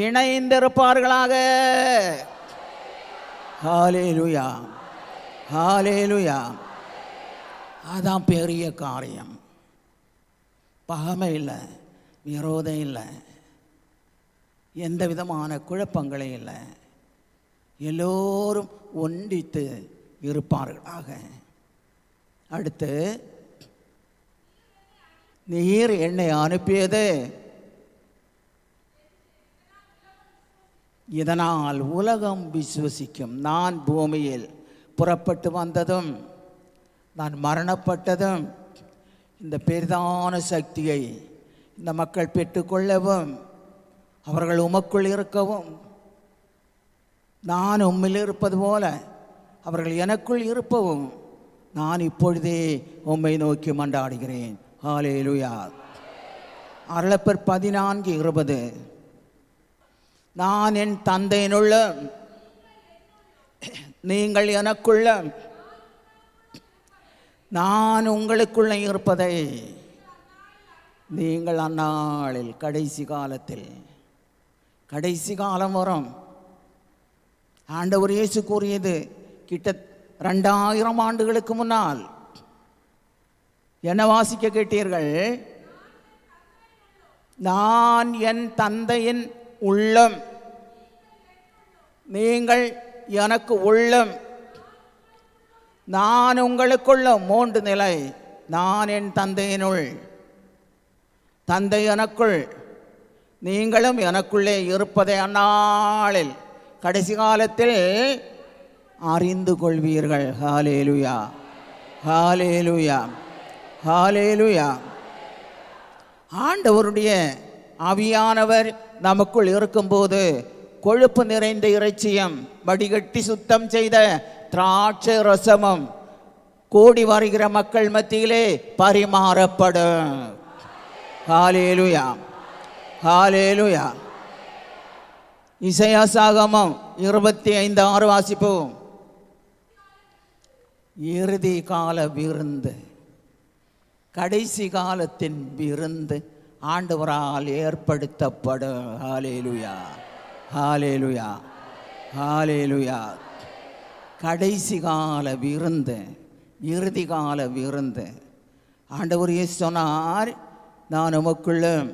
இணைந்திருப்பார்களாக. ஹல்லேலூயா, ஹல்லேலூயா. அதான் பெரிய காரியம். பகமை இல்லை, விரோதம் இல்லை. எந்த விதமான குழப்பங்களே இல்லை. எல்லோரும் ஒன்றித்து இருப்பார்களாக. அடுத்து, நீர் என்னை அனுப்பியது இதனால் உலகம் விசுவசிக்கும். நான் பூமியில் புறப்பட்டு வந்ததும் நான் மரணப்பட்டதும் இந்த பெரிதான சக்தியை இந்த மக்கள் பெற்றுக்கொள்ளவும் அவர்கள் உமக்குள் இருக்கவும், நான் உம்மில் இருப்பது போல அவர்கள் எனக்குள் இருப்பவும் நான் இப்பொழுதே உம்மை நோக்கி மன்றாடுகிறேன். ஹல்லேலூயா. அருளப்பர் 14:20. நான் என் தந்தையினுள்ள, நீங்கள் எனக்குள்ள, நான் உங்களுக்குள்ள இருப்பதை நீங்கள் அந்நாளில், கடைசி காலத்தில், கடைசி காலம் வரும். ஆண்டவர் இயேசு கூறியது கிட்ட 2000 ஆண்டுகளுக்கு முன்னால். என்ன வாசிக்க கேட்டீர்கள்? நான் என் தந்தையின் உள்ளம், நீங்கள் எனக்கு உள்ளம், நான் உங்களுக்குள்ள. 3 நிலை. நான் என் தந்தையினுள், தந்தை எனக்குள், நீங்களும் எனக்குள்ளே இருப்பதை அந்நாளில், கடைசி காலத்தில் அறிந்து கொள்வீர்கள். ஹல்லேலூயா, ஹல்லேலூயா, ஹல்லேலூயா. ஆண்டவருடைய ஆவியானவர் நமக்குள் இருக்கும்போது கொழுப்பு நிறைந்த இறைச்சியும் வடிகட்டி சுத்தம் செய்த திராட்சை ரசமும் கூடி வருகிற மக்கள் மத்தியிலே பரிமாறப்படும். ஹல்லேலூயா, ஹல்லேலூயா. இசையாசாகமம் 25:6 வாசிப்போம். இறுதி கால விருந்து, கடைசி காலத்தின் விருந்து ஆண்டவரால் ஏற்படுத்தப்படும். ஹல்லேலூயா, ஹல்லேலூயா, ஹல்லேலூயா. கடைசி கால விருந்து, இறுதி கால விருந்து. ஆண்டவர் இயேசு சொன்னார், நான் உமக்குள்ளும்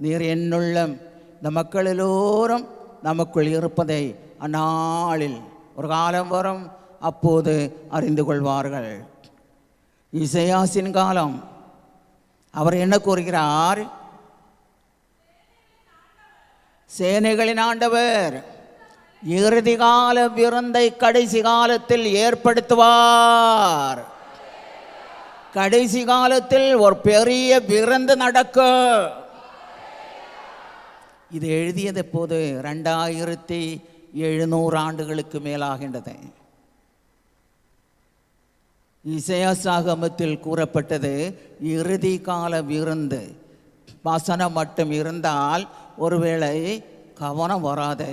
நீர் என்னுள்ளும், இந்த மக்கள் எல்லோரும் நமக்குள் இருப்பதை அந்நாளில் ஒரு காலம் வரும், அப்போது அறிந்து கொள்வார்கள். இசையாசின் காலம். அவர் என்ன கூறுகிறார்? சேனைகளின் ஆண்டவர் இறுதி கால விருந்தை கடைசி காலத்தில் ஏற்படுத்துவார். கடைசி காலத்தில் ஒரு பெரிய விருந்து நடக்கும். இது எழுதியது போது 2700 ஆண்டுகளுக்கு மேலாகின்றது. இசையாசாகமத்தில் கூறப்பட்டது இறுதி கால விருந்து. வசனம் மட்டும் இருந்தால் ஒருவேளை கவனம் வராது.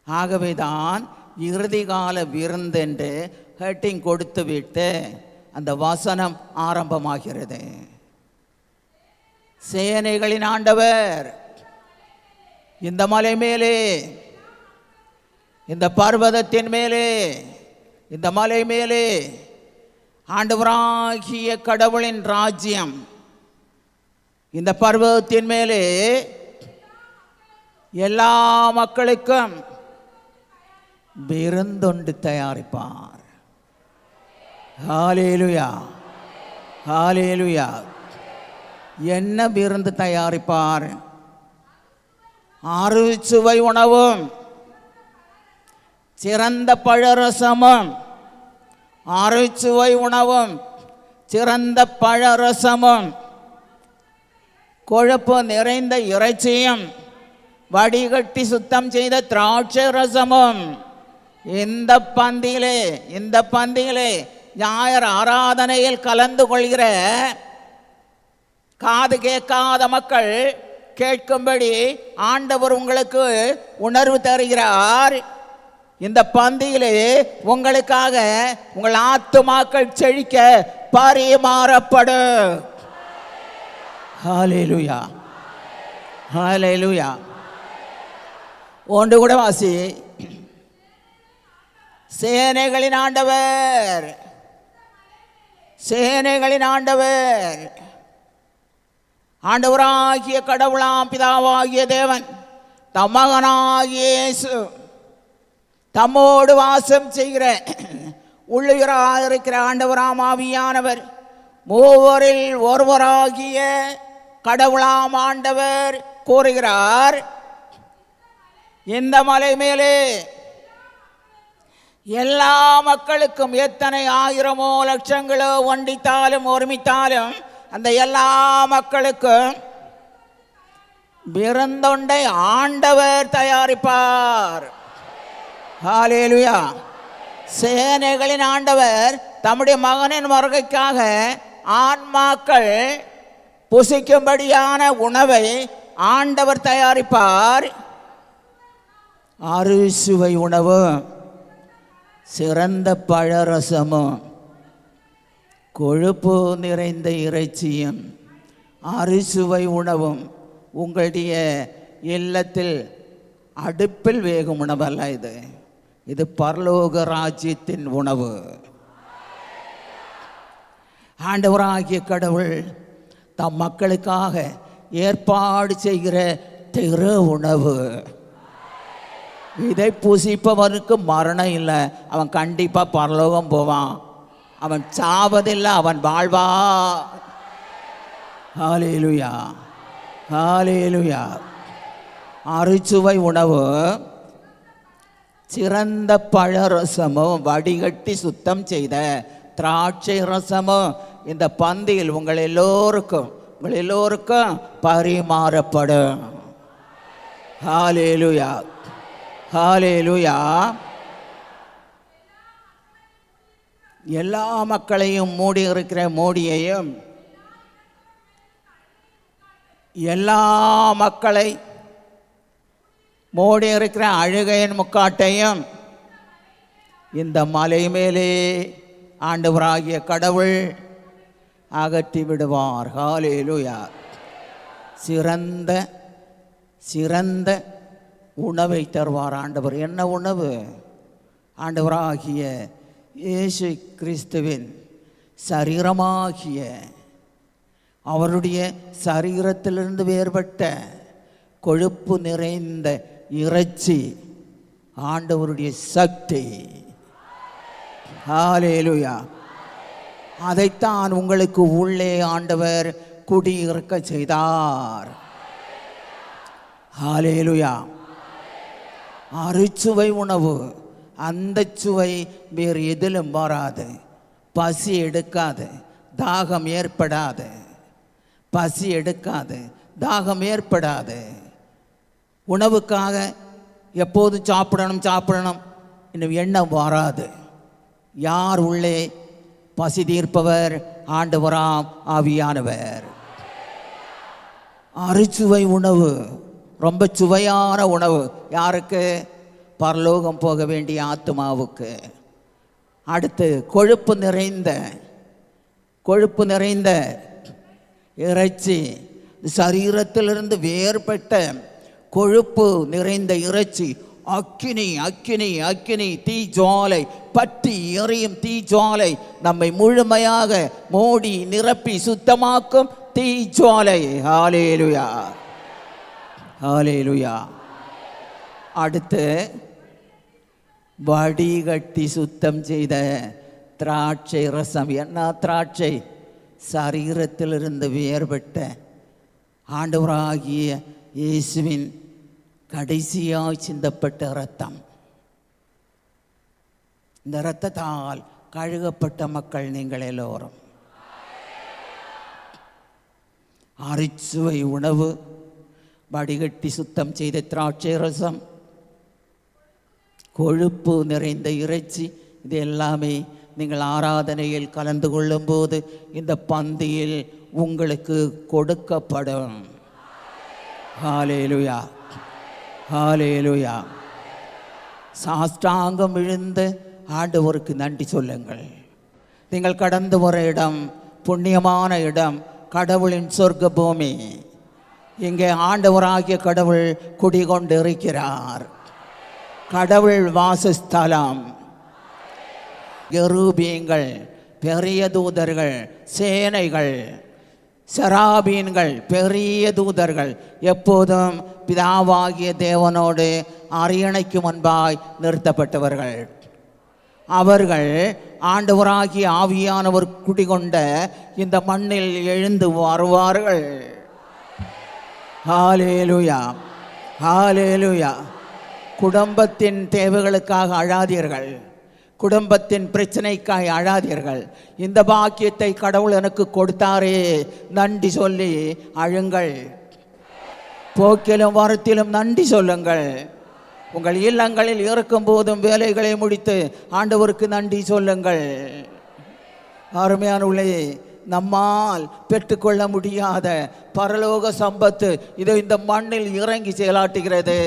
ஆகவேதான் இறுதி கால விருந்து என்று ஹெட்டிங் கொடுத்து விட்டு அந்த வசனம் ஆரம்பமாகிறது. சேனைகளின் ஆண்டவர் இந்த மலை மேலே, இந்த பர்வதத்தின் மேலே, இந்த மலை மேலே ஆண்டவராகிய கடவுளின் ராஜ்யம் இந்த பர்வதத்தின் மேலே எல்லா மக்களுக்கும் விருந்தொண்டு தயாரிப்பார். ஹல்லேலூயா, ஹல்லேலூயா. என்ன விருந்து தயாரிப்பார்? அறுசுவை உணவும் சிறந்த பழரசமும், அறுசுவை உணவும் சிறந்த பழரசமும், கொழுப்பு நிறைந்த இறைச்சியும் வடிகட்டி சுத்தம் செய்த திராட்சை ரசமும். இந்த பந்தியிலே ஞாயிறு ஆராதனையில் கலந்து கொள்கிற காது கேட்காத மக்கள் கேட்கும்படி ஆண்டவர் உங்களுக்கு உணர்வு தருகிறார். இந்த பந்தியிலே உங்களுக்காக உங்கள் ஆத்துமாக்கள் செழிக்க பரிமாறப்படும். ஹல்லேலூயா, ஹல்லேலூயா. ஒன்று கூட வாசி. சேனைகளின் ஆண்டவர், சேனைகளின் ஆண்டவர், ஆண்டவராகிய கடவுளாம் பிதாவாகிய தேவன் தமகனாகிய இயேசு தம்மோடு வாசம் செய்கிற உள்ளுயிராக இருக்கிற ஆண்டவராம் ஆவியானவர் மூவரில் ஒருவராகிய கடவுளாம் ஆண்டவர் கூறுகிறார், இந்த மலை மேலே எல்லா மக்களுக்கும் எத்தனை ஆயிரமோ லட்சங்களோ ஒண்டித்தாலும் ஒருமித்தாலும் அந்த எல்லா மக்களுக்கும் விருந்தொண்டை ஆண்டவர் தயாரிப்பார். ஹல்லேலூயா. சேனைகளின் ஆண்டவர் தம்முடைய மகனின் வருகைக்காக ஆன்மாக்கள் புசிக்கும்படியான உணவை ஆண்டவர் தயாரிப்பார். அறுசுவை உணவு, சிறந்த பழரசமும், கொழுப்பு நிறைந்த இறைச்சியும், அறுசுவை உணவும் உங்களுடைய இல்லத்தில் அடுப்பில் வேகும் உணவல்ல. இது பரலோக ராஜ்யத்தின் உணவு. ஆண்டவராகிய கடவுள் தம் மக்களுக்காக ஏற்பாடு செய்கிற திரு உணவு. இதை புசிப்பவனுக்கு மரணம் இல்லை, அவன் கண்டிப்பாக பரலோகம் போவான். அவன் சாவதில்லை, அவன் வாழ்வா. ஹல்லேலூயா, ஹல்லேலூயா. அறுசுவை உணவு, சிறந்த பழரசமும், வடிகட்டி சுத்தம் செய்த திராட்சை ரசமும் இந்த பந்தியில் உங்கள் எல்லோருக்கும் பரிமாறப்படும். ஹல்லேலூயா, ஹல்லேலூயா. எல்லா மக்களையும் மூடி இருக்கிற மூடியையும், எல்லா மக்களை மூடி இருக்கிற அழுகையின் முக்காட்டையும் இந்த மலை மேலே ஆண்டவராகிய கடவுள் அகற்றி விடுவார். ஹல்லேலூயா. சிறந்த சிறந்த உணவை தருவார் ஆண்டவர். என்ன உணவு? ஆண்டவராகிய இயேசு கிறிஸ்துவின் சரீரமாகிய அவருடைய சரீரத்திலிருந்து வேறுபட்ட கொழுப்பு நிறைந்த இறைச்சி, ஆண்டவருடைய சக்தி. ஹல்லேலூயா. அதைத்தான் உங்களுக்கு உள்ளே ஆண்டவர் குடியிருக்க செய்தார். ஹல்லேலூயா. அறுசுவை உணவு, அந்த சுவை வேறு எதிலும் வராது. பசி எடுக்காது, தாகம் ஏற்படாது. பசி எடுக்காது, தாகம் ஏற்படாது. உணவுக்காக எப்போதும் சாப்பிடணும் இன்னும் எண்ணம் வராது. யார் உள்ளே பசி தீர்ப்பவர்? ஆண்டவராம் ஆவியானவர். அறுசுவை உணவு, ரொம்ப சுவையான உணவு. யாருக்கு? பரலோகம் போக வேண்டிய ஆத்துமாவுக்கு. அடுத்து கொழுப்பு நிறைந்த இறைச்சி, சரீரத்திலிருந்து வேறுபட்ட கொழுப்பு நிறைந்த இறைச்சி. அக்கினி அக்கினி அக்கினி, தீஜுவாலை, பற்றி எரியும் தீஜுவாலை, நம்மை முழுமையாக மூடி நிரப்பி சுத்தமாக்கும் தீஜுவாலை. ஹல்லேலூயா, ஹல்லேலூயா. அடுத்து வடிகட்டி சுத்தம் செய்த திராட்சை ரசம். என்ன திராட்சை? சரீரத்திலிருந்து வேறுபட்ட ஆண்டவராகிய இயேசுவின் கடைசியாய் சிந்தப்பட்ட இரத்தம். இந்த இரத்தத்தால் கழுகப்பட்ட மக்கள் நீங்கள் எல்லோரும். அறுசுவை உணவு, வடிகட்டி சுத்தம் செய்த திராட்சை ரசம், கொழுப்பு நிறைந்த இறைச்சி, இது எல்லாமே நீங்கள் ஆராதனையில் கலந்து கொள்ளும்போது இந்த பந்தியில் உங்களுக்கு கொடுக்கப்படும். ஹல்லேலூயா, ஹல்லேலூயா. சாஷ்டாங்கம் விழுந்து ஆண்டவருக்கு நன்றி சொல்லுங்கள். நீங்கள் கடந்து வர இடம் புண்ணியமான இடம், கடவுளின் சொர்க்க பூமி. இங்கே ஆண்டவராகிய கடவுள் குடிகொண்டு இருக்கிறார். கடவுள் வாசஸ்தலம். கெரூபியங்கள், பெரிய தூதர்கள், சேனைகள் செராபீன்கள் பெரிய தூதர்கள் எப்போதும் பிதாவாகிய தேவனோடு அரியணைக்கு முன்பாய் நிறுத்தப்பட்டவர்கள். அவர்கள் ஆண்டவராகிய ஆவியானவர் குடிகொண்ட இந்த மண்ணில் எழுந்து வருவார்கள். ஹல்லேலூயா, ஹல்லேலூயா. குடும்பத்தின் தேவைகளுக்காக அழாதீர்கள், குடும்பத்தின் பிரச்சனைக்காக அழாதீர்கள். இந்த பாக்கியத்தை கடவுள் எனக்கு கொடுத்தாரே நன்றி சொல்லி அழுங்கள். போக்கிலும் வரத்திலும் நன்றி சொல்லுங்கள். உங்கள் இல்லங்களில் இருக்கும் போதும் வேலைகளை முடித்து ஆண்டவருக்கு நன்றி சொல்லுங்கள். அருமையானவர்களே, நம்மால் பெற்றுக்கொள்ள முடியாத பரலோக சம்பத்து இதோ இந்த மண்ணில் இறங்கி செயலாட்டுகிறது.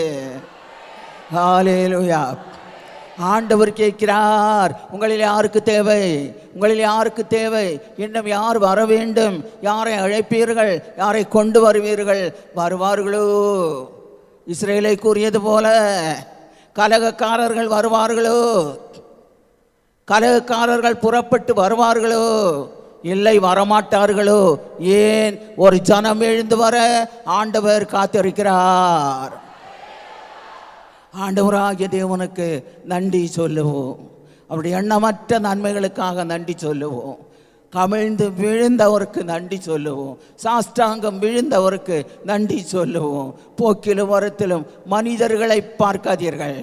ஹல்லேலூயா. ஆண்டவர் கேட்கிறார், உங்களில் யாருக்கு தேவை? உங்களில் யாருக்கு தேவை? இன்னும் யார் வர வேண்டும்? யாரை அழைப்பீர்கள்? யாரை கொண்டு வருவீர்கள்? வருவார்களோ? இஸ்ரேலை கூறியது போல கலகக்காரர்கள் வருவார்களோ? கலகக்காரர்கள் புறப்பட்டு வருவார்களோ? இல்லை, வரமாட்டார்களோ? ஏன்? ஒரு ஜனம் எழுந்து வர ஆண்டவர் காத்திருக்கிறார். ஆண்டவராகிய தேவனுக்கு நன்றி சொல்லுவோம். அவருடைய எண்ணமற்ற நன்மைகளுக்காக நன்றி சொல்லுவோம். கமிழ்ந்து விழுந்தவருக்கு நன்றி சொல்லுவோம். சாஷ்டாங்கம் விழுந்தவருக்கு நன்றி சொல்லுவோம். போக்கிலும் வரத்திலும் மனிதர்களை பார்க்காதீர்கள்.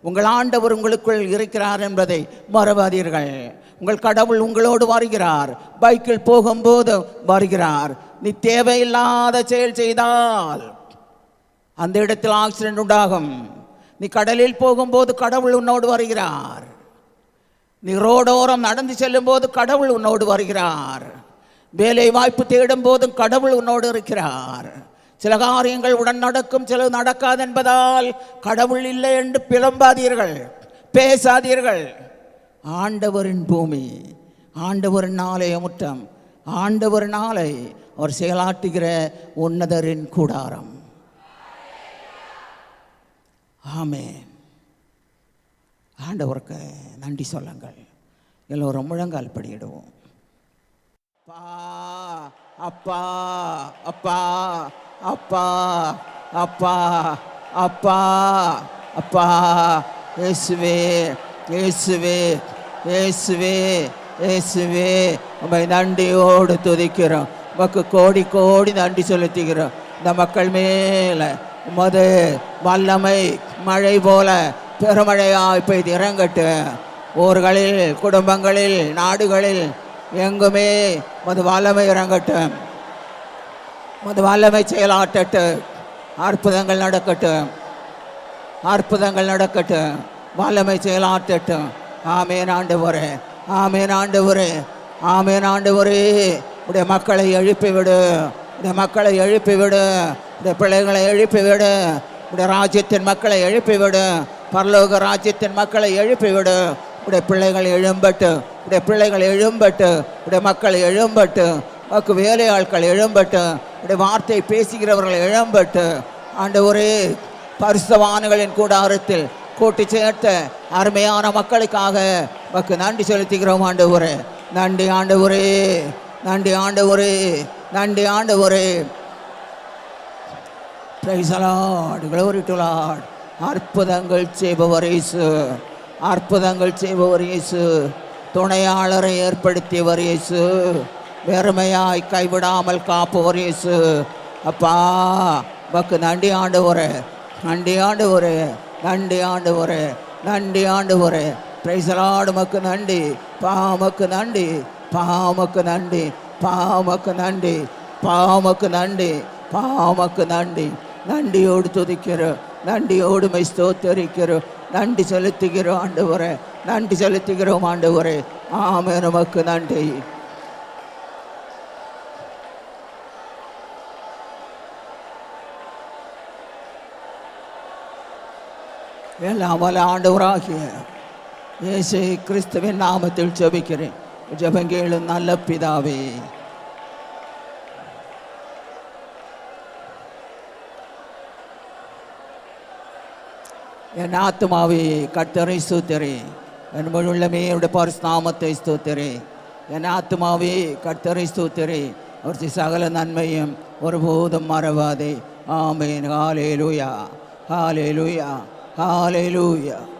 உங்கள் ஆண்டவர் உங்களுக்குள் இருக்கிறார் என்பதை மறவாதீர்கள். உங்கள் கடவுள் உங்களோடு வருகிறார். பைக்கில் போகும்போது வருகிறார். நீ தேவையில்லாத செயல் செய்தால் அந்த இடத்தில் ஆக்சிடென்ட் உண்டாகும். நீ கடலில் போகும்போது கடவுள் உன்னோடு வருகிறார். நீ ரோடோரம் நடந்து செல்லும் போது கடவுள் உன்னோடு வருகிறார். வேலை வாய்ப்பு தேடும் போதும் கடவுள் உன்னோடு இருக்கிறார். சில காரியங்கள் உடன் நடக்கும், சில நடக்காது என்பதால் கடவுள் இல்லை என்று பிளம்பாதீர்கள், பேசாதீர்கள். ஆண்டவரின் பூமி, ஆண்டவரின் ஆலய முற்றம், ஆண்டவரின் ஆலை, அவர் செயலாற்றுகிற உன்னதரின் கூடாரம். ஆமென். ஆண்டவருக்கு நன்றி சொல்லுங்கள். எல்லோரும் முழங்கால் படியிடுவோம். அப்பா அப்பா அப்பா அப்பா அப்பா அப்பா இயேசுவே இயேசுவே இயேசுவே இயேசுவே, உம்மை நன்றியோடு துதிக்கிறோம். உமக்கு கோடி கோடி நன்றி செலுத்துகிறோம். இந்த மக்கள் மேலே உமது வல்லமை மழை போல பெருமழையாய் பெய்து இறங்கட்டு. ஊர்களில், குடும்பங்களில், நாடுகளில் எங்குமே மது வல்லமை இறங்கட்டும். மது வல்லமை செயலாற்றட்டு. அற்புதங்கள் நடக்கட்டும், அற்புதங்கள் நடக்கட்டும், வல்லமை செயலாற்றட்டும். ஆமேன் ஆண்டவரே, ஆமேன் ஆண்டவரே, ஆமேன் ஆண்டவரே. உடைய மக்களை எழுப்பிவிடு, உடைய மக்களை எழுப்பிவிடு, உடைய பிள்ளைகளை எழுப்பிவிடு, உடைய ராஜ்யத்தின் மக்களை எழுப்பிவிடு, பரலோக ராஜ்யத்தின் மக்களை எழுப்பிவிடு. உடைய பிள்ளைகள் எழும்பட்டு, உடைய பிள்ளைகள் எழும்பட்டு, உடைய மக்கள் எழும்பட்டு, உனக்கு வேலையாட்கள் எழும்பட்டு, உடைய வார்த்தை பேசுகிறவர்கள் எழும்பட்டு. ஆண்டவரே, பரிசுத்தவான்களின் கூடாரத்தில் கூட்டி சேர்த்த அருமையான மக்களுக்காக உனக்கு நன்றி செலுத்துகிறோம் ஆண்டவரே. நன்றி ஆண்டவரே, நன்றி ஆண்டவரே, நன்றி ஆண்டவரே. Praise the Lord, glory to Lord. அற்புதங்கள் செய்பவர் இயேசு, அற்புதங்கள் செய்பவர் இயேசு, துணையாளரை ஏற்படுத்தியவர் இயேசு, வெறுமையாய் கைவிடாமல் காப்பவர் இயேசு. அப்பா, உமக்கு நன்றி ஆண்டவரே, நன்றி ஆண்டவரே, நன்றி ஆண்டவரே, நன்றி ஆண்டவரே. Praise the Lord. உமக்கு நன்றி, பாமக்கு நன்றி, பாமக்கு நன்றி, பாமக்கு நன்றி, பாமக்கு நன்றி, பாமக்கு நன்றி. நன்றியோடு துதிக்கிறோம், நன்றியோடு மை ஸ்தோத்தரிக்கிறோம், நன்றி செலுத்துகிறோம் ஆண்டவரே, நன்றி செலுத்துகிறோம் ஆண்டவரே. ஆமென். உமக்கு நன்றி. எல்லாம் வல்ல ஆண்டவராகிய இயேசு கிறிஸ்துவின் நாமத்தில் ஜெபிக்கிறேன். ஜெபங்கேளும் நல்ல பிதாவே. என் ஆத்துமாவே கர்த்தரை ஸ்தோத்திரி, என் முழுள்ளமே அவருடைய பரிசுத்த நாமத்தை ஸ்தோத்திரி. என் ஆத்துமாவே கர்த்தரை ஸ்தோத்திரி, அவர் சகல நன்மையும் ஒருபோதும் மறவாதே. ஆமேன். ஹalleluya, ஹalleluya, ஹalleluya.